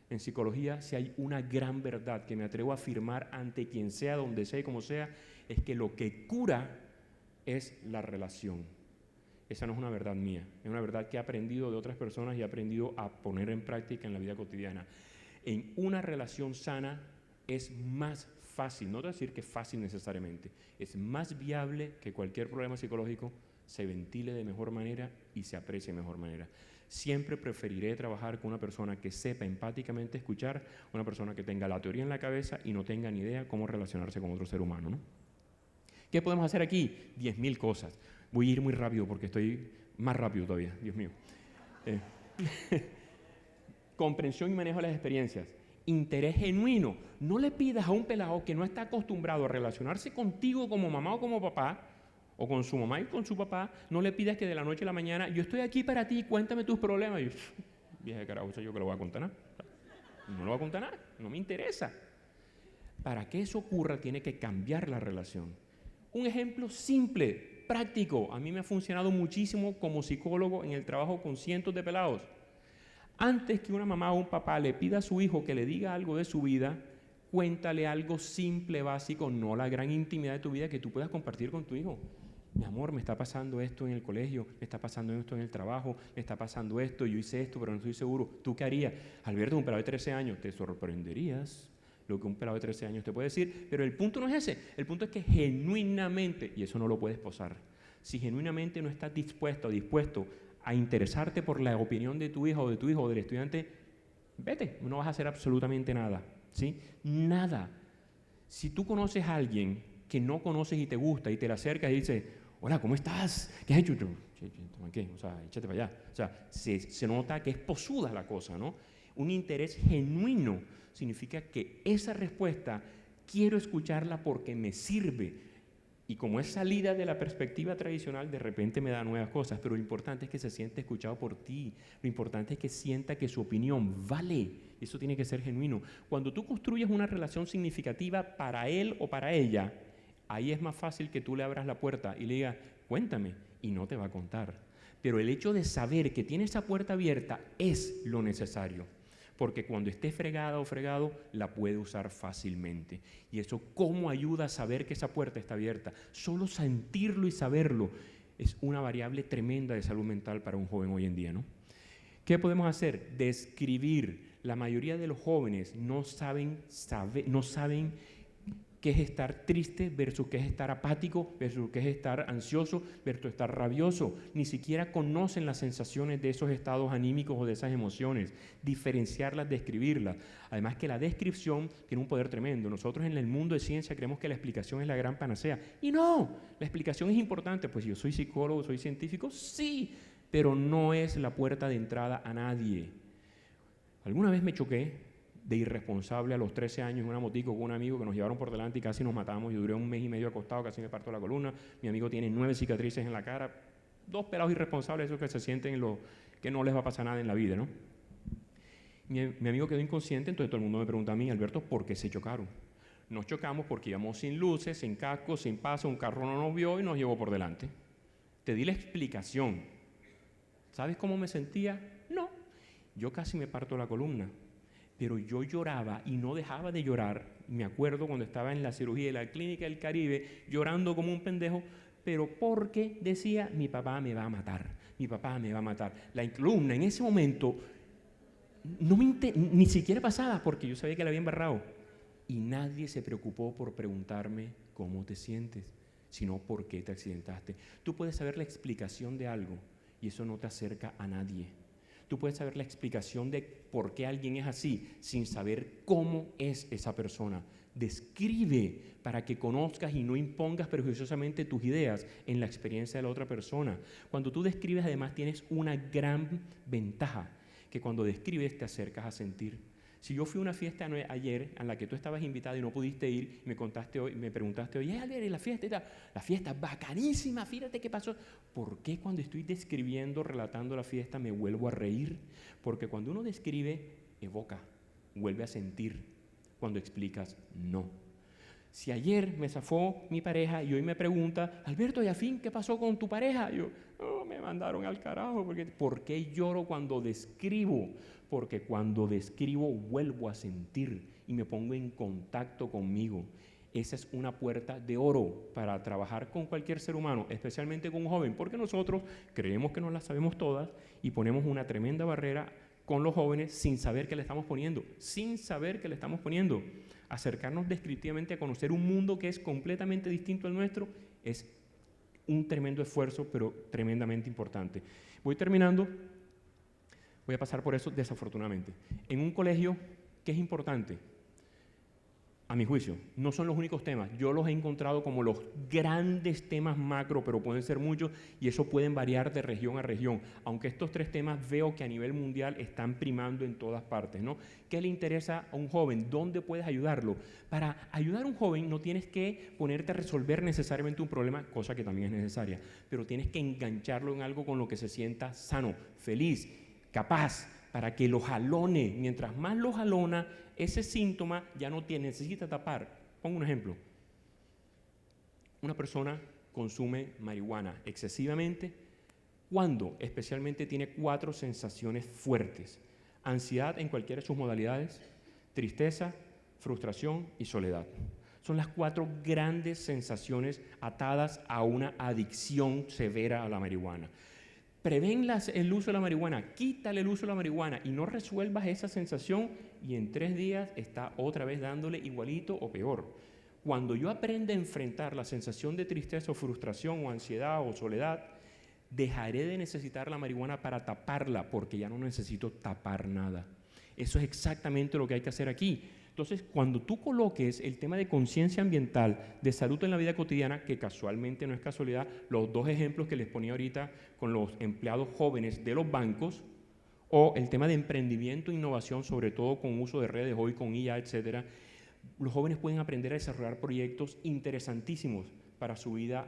En psicología, si hay una gran verdad que me atrevo a afirmar ante quien sea, donde sea y como sea, es que lo que cura es la relación. Esa no es una verdad mía, es una verdad que he aprendido de otras personas y he aprendido a poner en práctica en la vida cotidiana. En una relación sana es más fácil, no te voy a decir que es fácil necesariamente, es más viable que cualquier problema psicológico se ventile de mejor manera y se aprecie de mejor manera. Siempre preferiré trabajar con una persona que sepa empáticamente escuchar, una persona que tenga la teoría en la cabeza y no tenga ni idea cómo relacionarse con otro ser humano, ¿no? ¿Qué podemos hacer aquí? 10.000 cosas. Voy a ir muy rápido porque estoy más rápido todavía, Dios mío. Comprensión y manejo de las experiencias. Interés genuino. No le pidas a un pelado que no está acostumbrado a relacionarse contigo como mamá o como papá, o con su mamá y con su papá, no le pidas que de la noche a la mañana, yo estoy aquí para ti, cuéntame tus problemas. Y yo, vieja carajo, yo que lo voy a contar nada. No lo voy a contar nada, no me interesa. Para que eso ocurra, tiene que cambiar la relación. Un ejemplo simple, práctico, a mí me ha funcionado muchísimo como psicólogo en el trabajo con cientos de pelados. Antes que una mamá o un papá le pida a su hijo que le diga algo de su vida, cuéntale algo simple, básico, no la gran intimidad de tu vida que tú puedas compartir con tu hijo. Mi amor, me está pasando esto en el colegio, me está pasando esto en el trabajo, me está pasando esto, yo hice esto, pero no estoy seguro. ¿Tú qué harías? Alberto, un pelado de 13 años, te sorprenderías lo que un pelado de 13 años te puede decir, pero el punto no es ese, el punto es que genuinamente, y eso no lo puedes posar, si genuinamente no estás dispuesto o dispuesto a interesarte por la opinión de tu hijo o del estudiante, vete, no vas a hacer absolutamente nada, ¿sí? Nada. Si tú conoces a alguien que no conoces y te gusta y te le acercas y dices, hola, ¿cómo estás? ¿Qué has hecho? ¿Qué? O sea, échate para allá. O sea, se nota que es posuda la cosa, ¿no? Un interés genuino significa que esa respuesta quiero escucharla porque me sirve. Y como es salida de la perspectiva tradicional, de repente me da nuevas cosas, pero lo importante es que se siente escuchado por ti. Lo importante es que sienta que su opinión vale. Eso tiene que ser genuino. Cuando tú construyes una relación significativa para él o para ella, ahí es más fácil que tú le abras la puerta y le digas, cuéntame, y no te va a contar. Pero el hecho de saber que tiene esa puerta abierta es lo necesario. Porque cuando esté fregada o fregado, la puede usar fácilmente. Y eso, ¿cómo ayuda a saber que esa puerta está abierta? Solo sentirlo y saberlo es una variable tremenda de salud mental para un joven hoy en día, ¿no? ¿Qué podemos hacer? Describir. La mayoría de los jóvenes no saben qué es estar triste versus qué es estar apático, versus qué es estar ansioso, versus estar rabioso. Ni siquiera conocen las sensaciones de esos estados anímicos o de esas emociones. Diferenciarlas, describirlas. Además que la descripción tiene un poder tremendo. Nosotros en el mundo de ciencia creemos que la explicación es la gran panacea. Y no, la explicación es importante. Pues yo soy psicólogo, soy científico, sí, pero no es la puerta de entrada a nadie. Alguna vez me choqué de irresponsable a los 13 años en una motico con un amigo que nos llevaron por delante y casi nos matamos. Yo duré 1 mes y medio acostado, casi me parto la columna. Mi amigo tiene 9 cicatrices en la cara. 2 pelados irresponsables, esos que se sienten que no les va a pasar nada en la vida, ¿no? Mi amigo quedó inconsciente, entonces todo el mundo me pregunta a mí, Alberto, ¿por qué se chocaron? Nos chocamos porque íbamos sin luces, sin casco, sin paso, un carro no nos vio y nos llevó por delante. Te di la explicación. ¿Sabes cómo me sentía? No. Yo casi me parto la columna. Pero yo lloraba y no dejaba de llorar. Me acuerdo cuando estaba en la cirugía de la Clínica del Caribe, llorando como un pendejo, pero porque decía, mi papá me va a matar, mi papá me va a matar. La columna en ese momento ni siquiera pasaba porque yo sabía que la había embarrado. Y nadie se preocupó por preguntarme cómo te sientes, sino por qué te accidentaste. Tú puedes saber la explicación de algo y eso no te acerca a nadie. Tú puedes saber la explicación de por qué alguien es así sin saber cómo es esa persona. Describe para que conozcas y no impongas prejuiciosamente tus ideas en la experiencia de la otra persona. Cuando tú describes, además, tienes una gran ventaja, que cuando describes te acercas a sentir. Si yo fui a una fiesta ayer en la que tú estabas invitado y no pudiste ir, me preguntaste hoy, Albert, la fiesta es bacanísima, fíjate qué pasó. ¿Por qué cuando estoy describiendo, relatando la fiesta, me vuelvo a reír? Porque cuando uno describe, evoca, vuelve a sentir. Cuando explicas, no. Si ayer me zafó mi pareja y hoy me pregunta, Alberto, ¿y a fin qué pasó con tu pareja? Yo, me mandaron al carajo. ¿Por qué lloro cuando describo? Porque cuando describo vuelvo a sentir y me pongo en contacto conmigo. Esa es una puerta de oro para trabajar con cualquier ser humano, especialmente con un joven, porque nosotros creemos que nos las sabemos todas y ponemos una tremenda barrera con los jóvenes sin saber qué le estamos poniendo, Acercarnos descriptivamente a conocer un mundo que es completamente distinto al nuestro es un tremendo esfuerzo, pero tremendamente importante. Voy terminando. Voy a pasar por eso desafortunadamente. En un colegio, ¿qué es importante? A mi juicio, no son los únicos temas. Yo los he encontrado como los grandes temas macro, pero pueden ser muchos y eso pueden variar de región a región. Aunque estos 3 temas veo que a nivel mundial están primando en todas partes, ¿no? ¿Qué le interesa a un joven? ¿Dónde puedes ayudarlo? Para ayudar a un joven no tienes que ponerte a resolver necesariamente un problema, cosa que también es necesaria, pero tienes que engancharlo en algo con lo que se sienta sano, feliz, capaz, para que lo jalone. Mientras más lo jalona, ese síntoma ya no necesita tapar. Pongo un ejemplo. Una persona consume marihuana excesivamente cuando especialmente tiene 4 sensaciones fuertes. Ansiedad en cualquiera de sus modalidades, tristeza, frustración y soledad. Son las 4 grandes sensaciones atadas a una adicción severa a la marihuana. Prevén el uso de la marihuana, quítale el uso de la marihuana y no resuelvas esa sensación y en 3 días está otra vez dándole igualito o peor. Cuando yo aprenda a enfrentar la sensación de tristeza o frustración o ansiedad o soledad, dejaré de necesitar la marihuana para taparla porque ya no necesito tapar nada. Eso es exactamente lo que hay que hacer aquí. Entonces, cuando tú coloques el tema de conciencia ambiental, de salud en la vida cotidiana, que casualmente no es casualidad, los 2 ejemplos que les ponía ahorita con los empleados jóvenes de los bancos, o el tema de emprendimiento e innovación, sobre todo con uso de redes hoy, con IA, etcétera, los jóvenes pueden aprender a desarrollar proyectos interesantísimos para su vida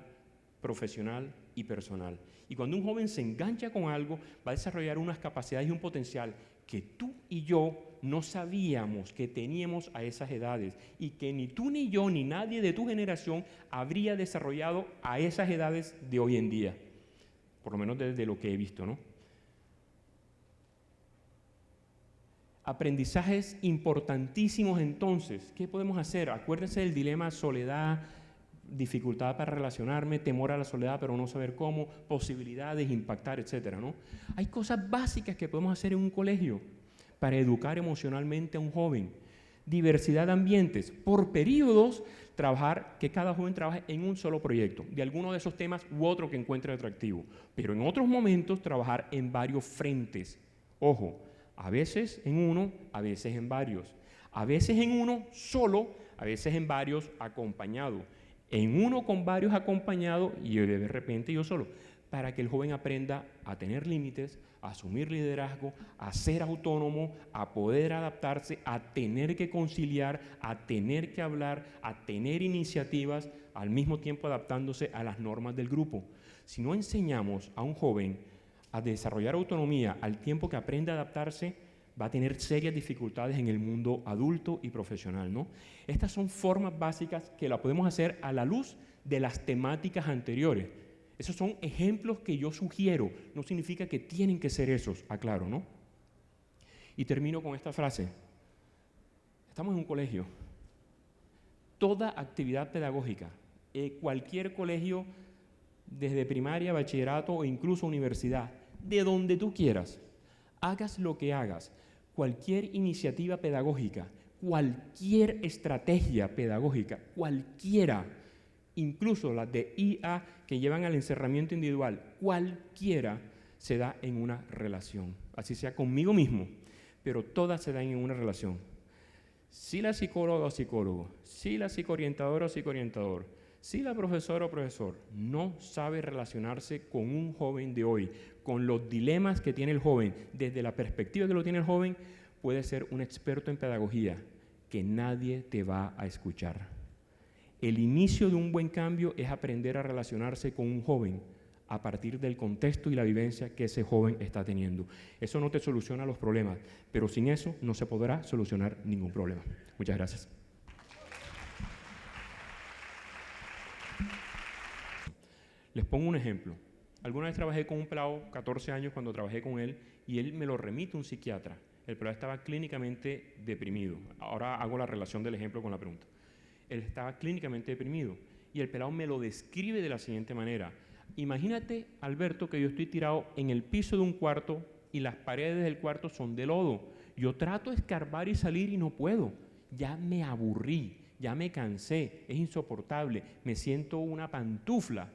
profesional y personal. Y cuando un joven se engancha con algo, va a desarrollar unas capacidades y un potencial que tú y yo no sabíamos que teníamos a esas edades y que ni tú ni yo ni nadie de tu generación habría desarrollado a esas edades de hoy en día, por lo menos desde lo que he visto, ¿no? Aprendizajes importantísimos entonces. ¿Qué podemos hacer? Acuérdense del dilema soledad, dificultad para relacionarme, temor a la soledad pero no saber cómo, posibilidades, impactar, etcétera, ¿no? Hay cosas básicas que podemos hacer en un colegio para educar emocionalmente a un joven. Diversidad de ambientes, por periodos, trabajar, que cada joven trabaje en un solo proyecto, de alguno de esos temas u otro que encuentre atractivo, pero en otros momentos trabajar en varios frentes. Ojo, a veces en uno, a veces en varios, a veces en uno solo, a veces en varios acompañado, en uno con varios acompañados y de repente yo solo, para que el joven aprenda a tener límites, a asumir liderazgo, a ser autónomo, a poder adaptarse, a tener que conciliar, a tener que hablar, a tener iniciativas, al mismo tiempo adaptándose a las normas del grupo. Si no enseñamos a un joven a desarrollar autonomía al tiempo que aprende a adaptarse, va a tener serias dificultades en el mundo adulto y profesional, ¿no? Estas son formas básicas que la podemos hacer a la luz de las temáticas anteriores. Esos son ejemplos que yo sugiero, no significa que tienen que ser esos, aclaro, ¿no? Y termino con esta frase. Estamos en un colegio. Toda actividad pedagógica, cualquier colegio, desde primaria, bachillerato o incluso universidad, de donde tú quieras, hagas lo que hagas, cualquier iniciativa pedagógica, cualquier estrategia pedagógica, cualquiera, incluso las de IA que llevan al encerramiento individual, cualquiera se da en una relación, así sea conmigo mismo, pero todas se dan en una relación. Si la psicóloga o psicólogo, si la psicoorientadora o psicoorientador, si la profesora o profesor no sabe relacionarse con un joven de hoy, con los dilemas que tiene el joven, desde la perspectiva que lo tiene el joven, puede ser un experto en pedagogía, que nadie te va a escuchar. El inicio de un buen cambio es aprender a relacionarse con un joven a partir del contexto y la vivencia que ese joven está teniendo. Eso no te soluciona los problemas, pero sin eso no se podrá solucionar ningún problema. Muchas gracias. Les pongo un ejemplo. Alguna vez trabajé con un pelado, 14 años, cuando trabajé con él, y él me lo remite a un psiquiatra. El pelado estaba clínicamente deprimido. Ahora hago la relación del ejemplo con la pregunta. Él estaba clínicamente deprimido, y el pelado me lo describe de la siguiente manera. Imagínate, Alberto, que yo estoy tirado en el piso de un cuarto y las paredes del cuarto son de lodo. Yo trato de escarbar y salir y no puedo. Ya me aburrí, ya me cansé, es insoportable, me siento una pantufla,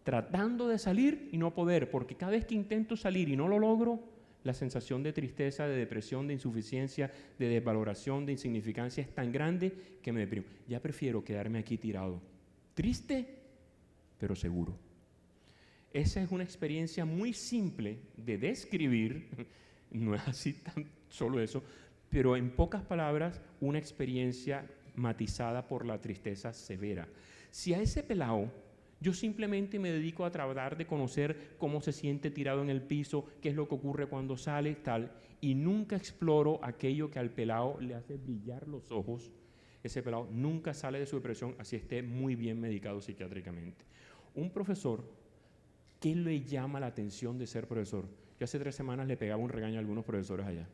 tratando de salir y no poder, porque cada vez que intento salir y no lo logro, la sensación de tristeza, de depresión, de insuficiencia, de desvaloración, de insignificancia es tan grande que me deprimo. Ya prefiero quedarme aquí tirado, triste, pero seguro. Esa es una experiencia muy simple de describir, no es así tan solo eso, pero en pocas palabras, una experiencia matizada por la tristeza severa. Si a ese pelao yo simplemente me dedico a tratar de conocer cómo se siente tirado en el piso, qué es lo que ocurre cuando sale, tal, y nunca exploro aquello que al pelao le hace brillar los ojos, ese pelao nunca sale de su depresión, así esté muy bien medicado psiquiátricamente. Un profesor, ¿qué le llama la atención de ser profesor? Yo hace 3 semanas le pegaba un regaño a algunos profesores allá.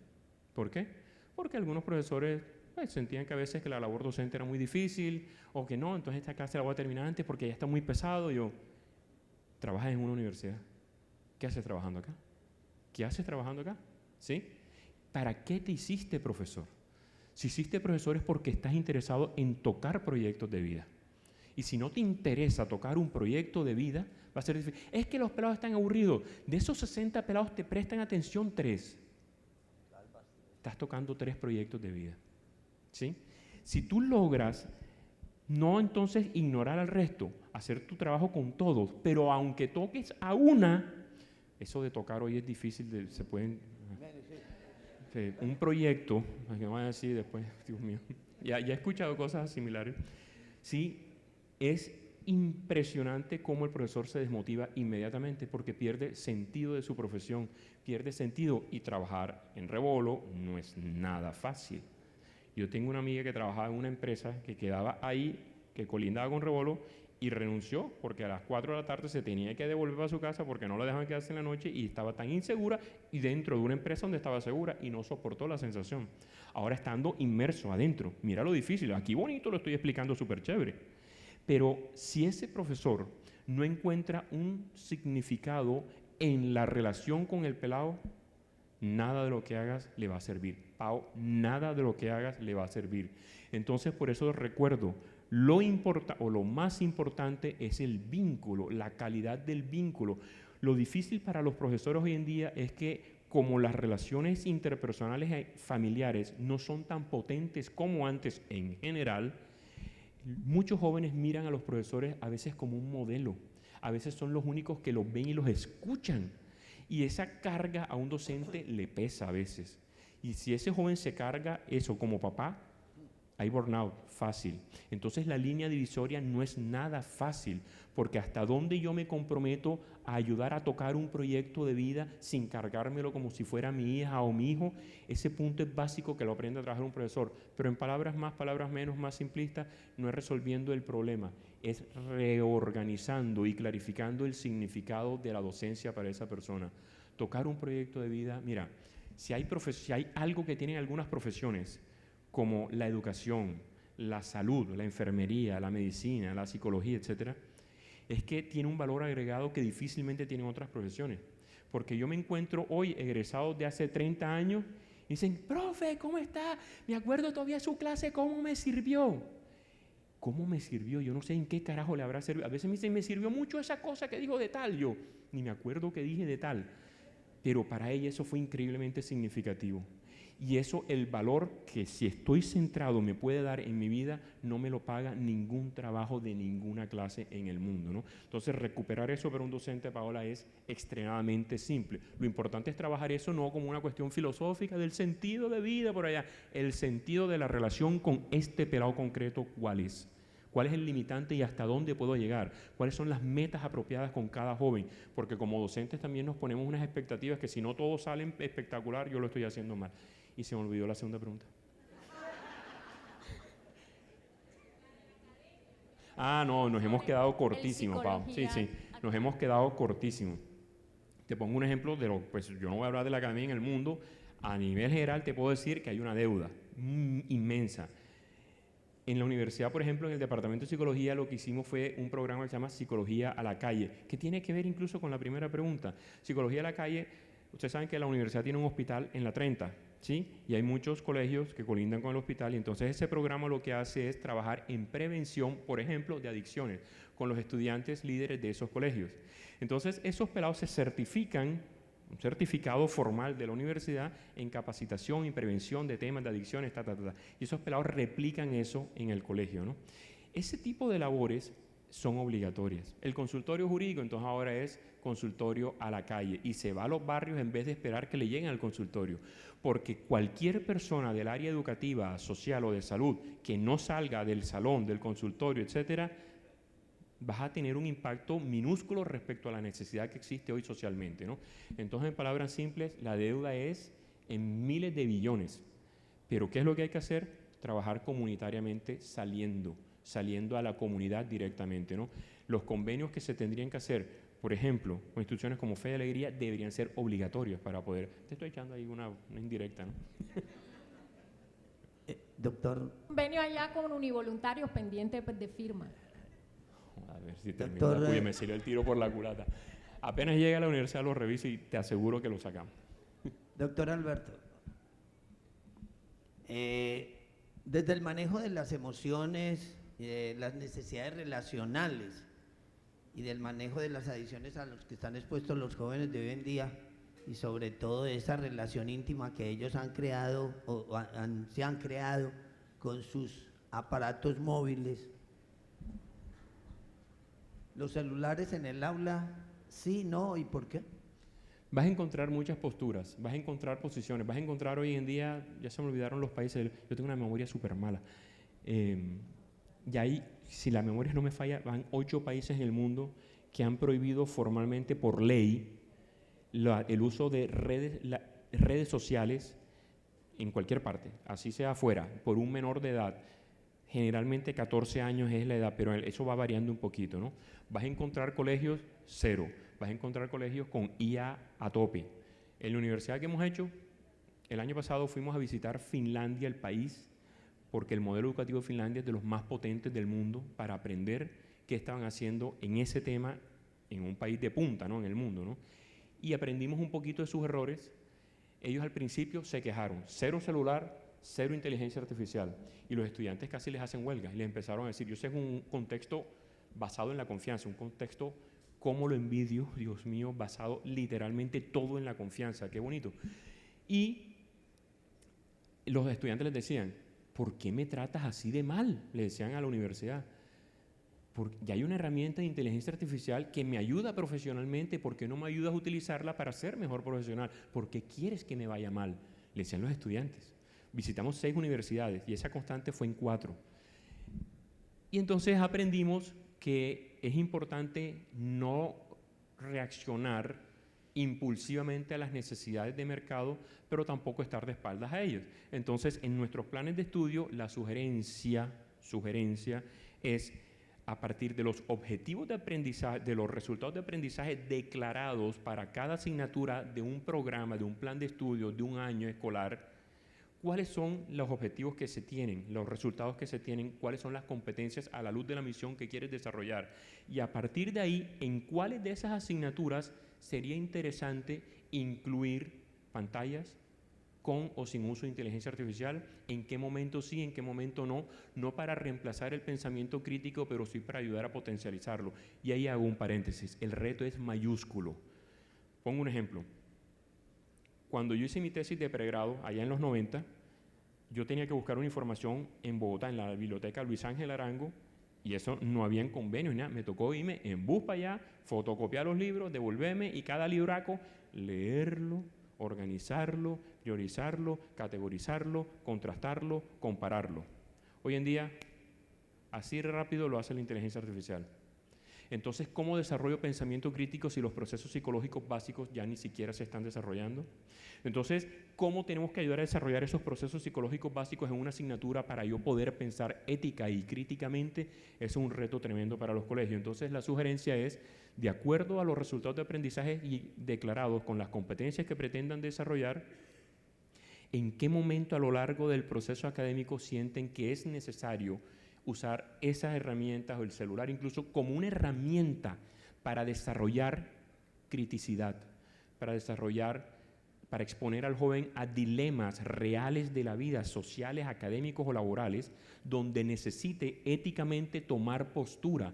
¿Por qué? Porque algunos profesores sentían que a veces que la labor docente era muy difícil o que no, entonces esta clase la voy a terminar antes porque ya está muy pesado. Yo, ¿trabajas en una universidad? ¿Qué haces trabajando acá? ¿Qué haces trabajando acá? ¿Sí? ¿Para qué te hiciste profesor? Si hiciste profesor es porque estás interesado en tocar proyectos de vida. Y si no te interesa tocar un proyecto de vida, va a ser difícil. Es que los pelados están aburridos. De esos 60 pelados te prestan atención 3. Estás tocando 3 proyectos de vida. ¿Sí? Si tú logras no entonces ignorar al resto, hacer tu trabajo con todos, pero aunque toques a una, eso de tocar hoy es difícil, se pueden... un proyecto, que voy a decir después, Dios mío, ya he escuchado cosas similares, sí, es impresionante cómo el profesor se desmotiva inmediatamente porque pierde sentido de su profesión, pierde sentido, y trabajar en Revolo no es nada fácil. Yo tengo una amiga que trabajaba en una empresa que quedaba ahí, que colindaba con Revolo, y renunció porque a las 4 de la tarde se tenía que devolver a su casa porque no la dejaban quedarse en la noche y estaba tan insegura, y dentro de una empresa donde estaba segura, y no soportó la sensación. Ahora estando inmerso adentro, mira lo difícil, aquí bonito lo estoy explicando súper chévere, pero si ese profesor no encuentra un significado en la relación con el pelado, nada de lo que hagas le va a servir. Pau, nada de lo que hagas le va a servir. Entonces, por eso recuerdo, lo más importante es el vínculo, la calidad del vínculo. Lo difícil para los profesores hoy en día es que, como las relaciones interpersonales familiares no son tan potentes como antes en general, muchos jóvenes miran a los profesores a veces como un modelo. A veces son los únicos que los ven y los escuchan. Y esa carga a un docente le pesa a veces. Y si ese joven se carga eso como papá, hay burnout fácil. Entonces la línea divisoria no es nada fácil, porque hasta dónde yo me comprometo a ayudar a tocar un proyecto de vida sin cargármelo como si fuera mi hija o mi hijo, ese punto es básico que lo aprende a trabajar un profesor. Pero en palabras más, palabras menos, más simplistas, no es resolviendo el problema, es reorganizando y clarificando el significado de la docencia para esa persona. Tocar un proyecto de vida, mira, si hay algo que tienen algunas profesiones, como la educación, la salud, la enfermería, la medicina, la psicología, etcétera, es que tiene un valor agregado que difícilmente tienen otras profesiones. Porque yo me encuentro hoy egresados de hace 30 años y dicen, profe, ¿cómo está? Me acuerdo todavía su clase, ¿cómo me sirvió? ¿Cómo me sirvió? Yo no sé en qué carajo le habrá servido. A veces me dicen, me sirvió mucho esa cosa que dijo de tal. Yo ni me acuerdo que dije de tal. Pero para ella eso fue increíblemente significativo. Y eso, el valor que si estoy centrado me puede dar en mi vida, no me lo paga ningún trabajo de ninguna clase en el mundo, ¿no? Entonces, recuperar eso para un docente, Paola, es extremadamente simple. Lo importante es trabajar eso no como una cuestión filosófica del sentido de vida por allá, el sentido de la relación con este pelado concreto, ¿cuál es? ¿Cuál es el limitante y hasta dónde puedo llegar? ¿Cuáles son las metas apropiadas con cada joven? Porque como docentes también nos ponemos unas expectativas que si no todos salen espectacular, yo lo estoy haciendo mal. Y se me olvidó la segunda pregunta. Ah, no, nos hemos quedado cortísimos, Pau. Sí, nos hemos quedado cortísimos. Te pongo un ejemplo de lo, pues yo no voy a hablar de la academia en el mundo. A nivel general te puedo decir que hay una deuda inmensa. En la universidad, por ejemplo, en el departamento de psicología, lo que hicimos fue un programa que se llama Psicología a la Calle, que tiene que ver incluso con la primera pregunta. Psicología a la Calle, ustedes saben que la universidad tiene un hospital en la 30, ¿sí? Y hay muchos colegios que colindan con el hospital, y entonces ese programa lo que hace es trabajar en prevención, por ejemplo, de adicciones, con los estudiantes líderes de esos colegios. Entonces, esos pelados se certifican, un certificado formal de la universidad en capacitación y prevención de temas de adicciones, y esos pelados replican eso en el colegio, ¿no? Ese tipo de labores son obligatorias. El consultorio jurídico entonces ahora es consultorio a la calle y se va a los barrios en vez de esperar que le lleguen al consultorio, porque cualquier persona del área educativa, social o de salud que no salga del salón, del consultorio, etcétera, vas a tener un impacto minúsculo respecto a la necesidad que existe hoy socialmente, ¿no? Entonces, en palabras simples, la deuda es en miles de billones. Pero ¿qué es lo que hay que hacer? Trabajar comunitariamente saliendo a la comunidad directamente, ¿no? Los convenios que se tendrían que hacer, por ejemplo, con instituciones como Fe y Alegría, deberían ser obligatorios para poder... Te estoy echando ahí una indirecta, ¿no? Doctor. Convenio allá con univoluntarios pendientes de firma. A ver si termino. Uy, me salió el tiro por la culata. Apenas llega a la universidad lo reviso y te aseguro que lo sacamos. Doctor Alberto, desde el manejo de las emociones, las necesidades relacionales y del manejo de las adicciones a los que están expuestos los jóvenes de hoy en día, y sobre todo esa relación íntima que ellos han creado o se han creado con sus aparatos móviles, ¿los celulares en el aula sí, no y por qué? Vas a encontrar muchas posturas, vas a encontrar posiciones, vas a encontrar hoy en día, ya se me olvidaron los países, yo tengo una memoria súper mala. y ahí, si la memoria no me falla, van 8 países en el mundo que han prohibido formalmente por ley el uso de redes sociales en cualquier parte, así sea afuera, por un menor de edad. Generalmente 14 años es la edad, pero eso va variando un poquito, ¿no? Vas a encontrar colegios cero, vas a encontrar colegios con IA a tope. En la universidad que hemos hecho, el año pasado fuimos a visitar Finlandia, el país, porque el modelo educativo de Finlandia es de los más potentes del mundo para aprender qué estaban haciendo en ese tema en un país de punta, ¿no? En el mundo, ¿no? Y aprendimos un poquito de sus errores. Ellos al principio se quejaron, 0 celular, 0 inteligencia artificial, y los estudiantes casi les hacen huelga y les empezaron a decir, yo sé, es un contexto basado en la confianza, un contexto, ¿cómo lo envidio, Dios mío, basado literalmente todo en la confianza? Qué bonito. Y los estudiantes les decían, ¿por qué me tratas así de mal? Le decían a la universidad. Porque ya hay una herramienta de inteligencia artificial que me ayuda profesionalmente, ¿por qué no me ayudas a utilizarla para ser mejor profesional? ¿Por qué quieres que me vaya mal? Le decían los estudiantes. Visitamos 6 universidades y esa constante fue en 4. Y entonces aprendimos que es importante no reaccionar impulsivamente a las necesidades de mercado, pero tampoco estar de espaldas a ellos. Entonces, en nuestros planes de estudio, la sugerencia es, a partir de los objetivos de aprendizaje, de los resultados de aprendizaje declarados para cada asignatura de un programa, de un plan de estudio, de un año escolar, cuáles son los objetivos que se tienen, los resultados que se tienen, cuáles son las competencias a la luz de la misión que quieres desarrollar. Y a partir de ahí, en cuáles de esas asignaturas sería interesante incluir pantallas con o sin uso de inteligencia artificial, en qué momento sí, en qué momento no, no para reemplazar el pensamiento crítico, pero sí para ayudar a potencializarlo. Y ahí hago un paréntesis, el reto es mayúsculo. Pongo un ejemplo. Cuando yo hice mi tesis de pregrado, allá en los 90, yo tenía que buscar una información en Bogotá, en la biblioteca Luis Ángel Arango, y eso no había convenios ni nada. Me tocó irme en bus para allá, fotocopiar los libros, devolverme y cada libraco leerlo, organizarlo, priorizarlo, categorizarlo, contrastarlo, compararlo. Hoy en día, así rápido lo hace la inteligencia artificial. Entonces, ¿cómo desarrollo pensamiento crítico si los procesos psicológicos básicos ya ni siquiera se están desarrollando? Entonces, ¿cómo tenemos que ayudar a desarrollar esos procesos psicológicos básicos en una asignatura para yo poder pensar ética y críticamente? Es un reto tremendo para los colegios. Entonces, la sugerencia es, de acuerdo a los resultados de aprendizaje y declarados con las competencias que pretendan desarrollar, ¿en qué momento a lo largo del proceso académico sienten que es necesario usar esas herramientas o el celular incluso como una herramienta para desarrollar criticidad, para exponer al joven a dilemas reales de la vida, sociales, académicos o laborales, donde necesite éticamente tomar postura?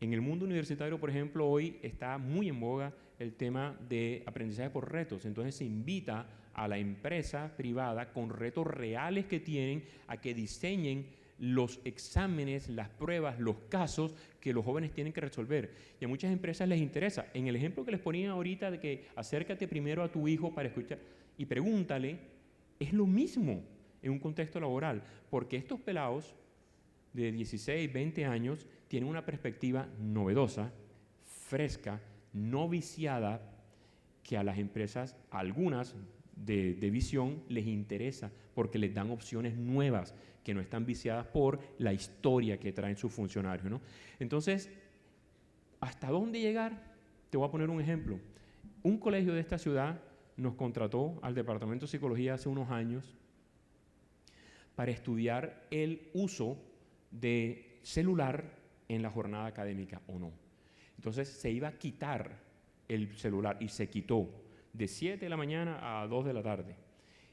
En el mundo universitario, por ejemplo, hoy está muy en boga el tema de aprendizaje por retos. Entonces se invita a la empresa privada con retos reales que tienen a que diseñen los exámenes, las pruebas, los casos que los jóvenes tienen que resolver. Y a muchas empresas les interesa. En el ejemplo que les ponía ahorita de que acércate primero a tu hijo para escuchar y pregúntale, es lo mismo en un contexto laboral, porque estos pelados de 16, 20 años tienen una perspectiva novedosa, fresca, no viciada, que a las empresas, a algunas de visión, les interesa porque les dan opciones nuevas que no están viciadas por la historia que traen sus funcionarios, ¿no? Entonces, ¿hasta dónde llegar? Te voy a poner un ejemplo. Un colegio de esta ciudad nos contrató al Departamento de Psicología hace unos años para estudiar el uso de celular en la jornada académica o no. Entonces, se iba a quitar el celular y se quitó de 7 de la mañana a 2 de la tarde.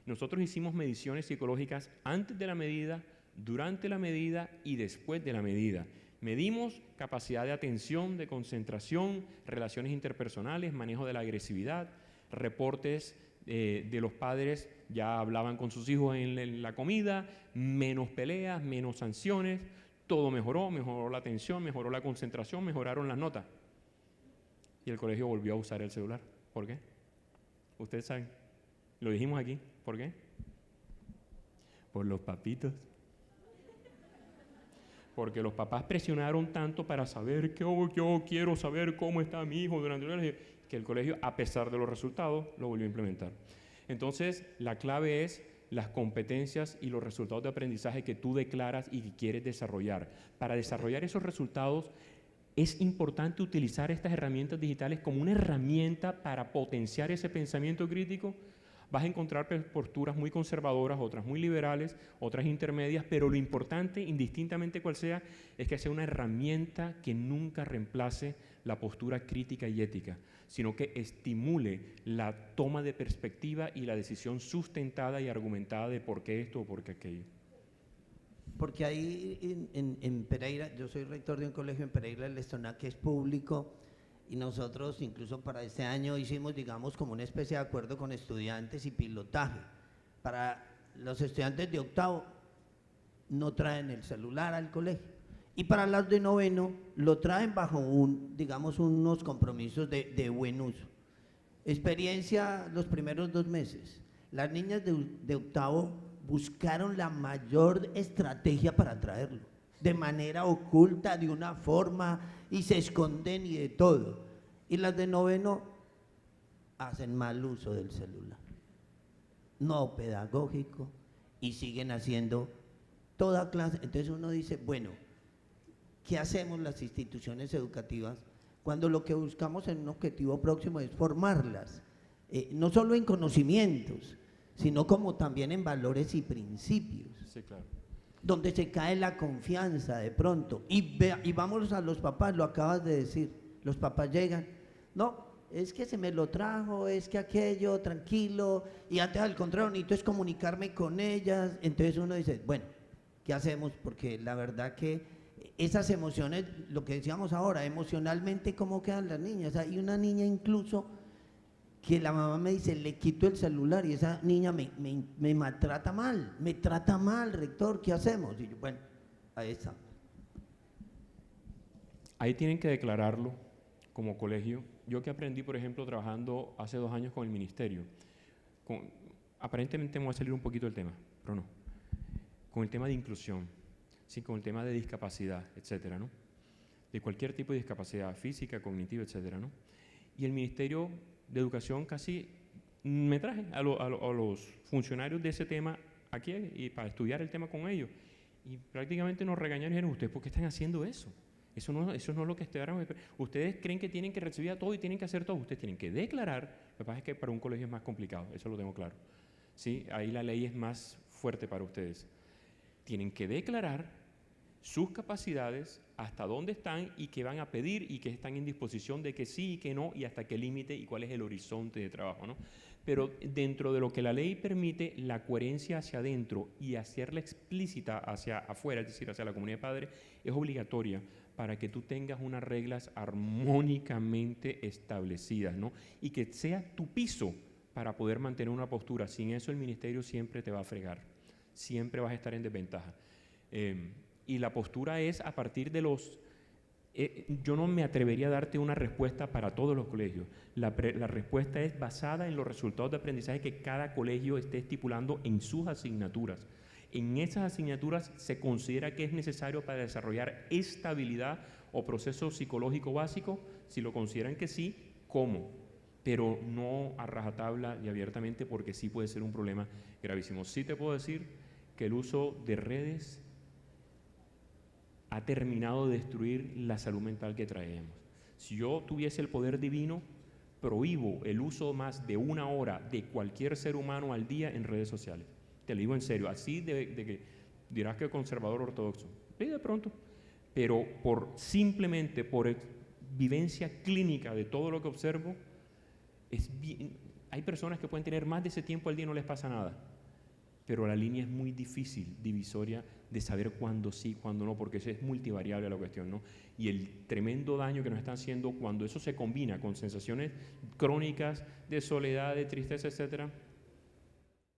Nosotros hicimos mediciones psicológicas antes de la medida, durante la medida y después de la medida. Medimos capacidad de atención, de concentración, relaciones interpersonales, manejo de la agresividad, reportes de los padres, ya hablaban con sus hijos en la comida, menos peleas, menos sanciones, todo mejoró la atención, mejoró la concentración, mejoraron las notas. Y el colegio volvió a usar el celular. ¿Por qué? Ustedes saben, lo dijimos aquí. ¿Por qué? Por los papitos. porque los papás presionaron tanto para saber que yo quiero saber cómo está mi hijo durante el colegio, que el colegio, a pesar de los resultados, lo volvió a implementar. Entonces, la clave es las competencias y los resultados de aprendizaje que tú declaras y que quieres desarrollar. Para desarrollar esos resultados, es importante utilizar estas herramientas digitales como una herramienta para potenciar ese pensamiento crítico. Vas a encontrar posturas muy conservadoras, otras muy liberales, otras intermedias, pero lo importante, indistintamente cual sea, es que sea una herramienta que nunca reemplace la postura crítica y ética, sino que estimule la toma de perspectiva y la decisión sustentada y argumentada de por qué esto o por qué aquello. Porque ahí en Pereira, yo soy rector de un colegio en Pereira del Estoná que es público, y nosotros incluso para este año hicimos, digamos, como una especie de acuerdo con estudiantes y pilotaje. Para los estudiantes de octavo no traen el celular al colegio, y para los de noveno lo traen bajo digamos, unos compromisos de buen uso. Experiencia los primeros 2 meses. Las niñas de octavo buscaron la mayor estrategia para traerlo, de manera oculta, de una forma, y se esconden y de todo. Y las de noveno hacen mal uso del celular, no pedagógico, y siguen haciendo toda clase. Entonces uno dice, bueno, ¿qué hacemos las instituciones educativas cuando lo que buscamos en un objetivo próximo es formarlas? No solo en conocimientos, sino como también en valores y principios. Sí, claro. Donde se cae la confianza de pronto. Y vámonos a los papás, lo acabas de decir. Los papás llegan, no, es que se me lo trajo, es que aquello, tranquilo, y antes al contrario, necesito es comunicarme con ellas. Entonces uno dice, bueno, ¿qué hacemos? Porque la verdad que esas emociones, lo que decíamos ahora, emocionalmente, ¿cómo quedan las niñas? Hay una niña incluso que la mamá me dice, le quito el celular y esa niña me maltrata mal, me trata mal, rector, ¿qué hacemos? Y yo, bueno, ahí está. Ahí tienen que declararlo como colegio. Yo que aprendí, por ejemplo, trabajando hace 2 años con el ministerio, aparentemente me voy a salir un poquito del tema, pero no, con el tema de inclusión, sí, con el tema de discapacidad, etcétera, ¿no? De cualquier tipo de discapacidad física, cognitiva, etcétera, ¿no? Y el Ministerio de Educación casi me traje a los funcionarios de ese tema aquí y para estudiar el tema con ellos. Y prácticamente nos regañaron y dijeron, ¿ustedes por qué están haciendo eso? Eso no es lo que estudiaron. Ustedes creen que tienen que recibir a todo y tienen que hacer todo. Ustedes tienen que declarar. Lo que pasa es que para un colegio es más complicado, eso lo tengo claro. ¿Sí? Ahí la ley es más fuerte para ustedes. Tienen que declarar sus capacidades, hasta dónde están y qué van a pedir y qué están en disposición de que sí y que no y hasta qué límite y cuál es el horizonte de trabajo, ¿no? Pero dentro de lo que la ley permite, la coherencia hacia adentro y hacerla explícita hacia afuera, es decir, hacia la comunidad de padres, es obligatoria para que tú tengas unas reglas armónicamente establecidas, ¿no? Y que sea tu piso para poder mantener una postura. Sin eso el ministerio siempre te va a fregar, siempre vas a estar en desventaja. Y la postura es a partir de los... yo no me atrevería a darte una respuesta para todos los colegios. La respuesta es basada en los resultados de aprendizaje que cada colegio esté estipulando en sus asignaturas. En esas asignaturas se considera que es necesario para desarrollar estabilidad o proceso psicológico básico. Si lo consideran que sí, ¿cómo? Pero no a rajatabla y abiertamente, porque sí puede ser un problema gravísimo. Sí te puedo decir que el uso de redes ha terminado de destruir la salud mental que traemos. Si yo tuviese el poder divino, prohíbo el uso más de 1 hora de cualquier ser humano al día en redes sociales. Te lo digo en serio, así de que dirás que conservador ortodoxo. Sí, de pronto. Pero simplemente por vivencia clínica de todo lo que observo, hay personas que pueden tener más de ese tiempo al día y no les pasa nada. Pero la línea es muy difícil, divisoria, de saber cuándo sí, cuándo no, porque eso es multivariable la cuestión, ¿no? Y el tremendo daño que nos están haciendo cuando eso se combina con sensaciones crónicas de soledad, de tristeza, etcétera,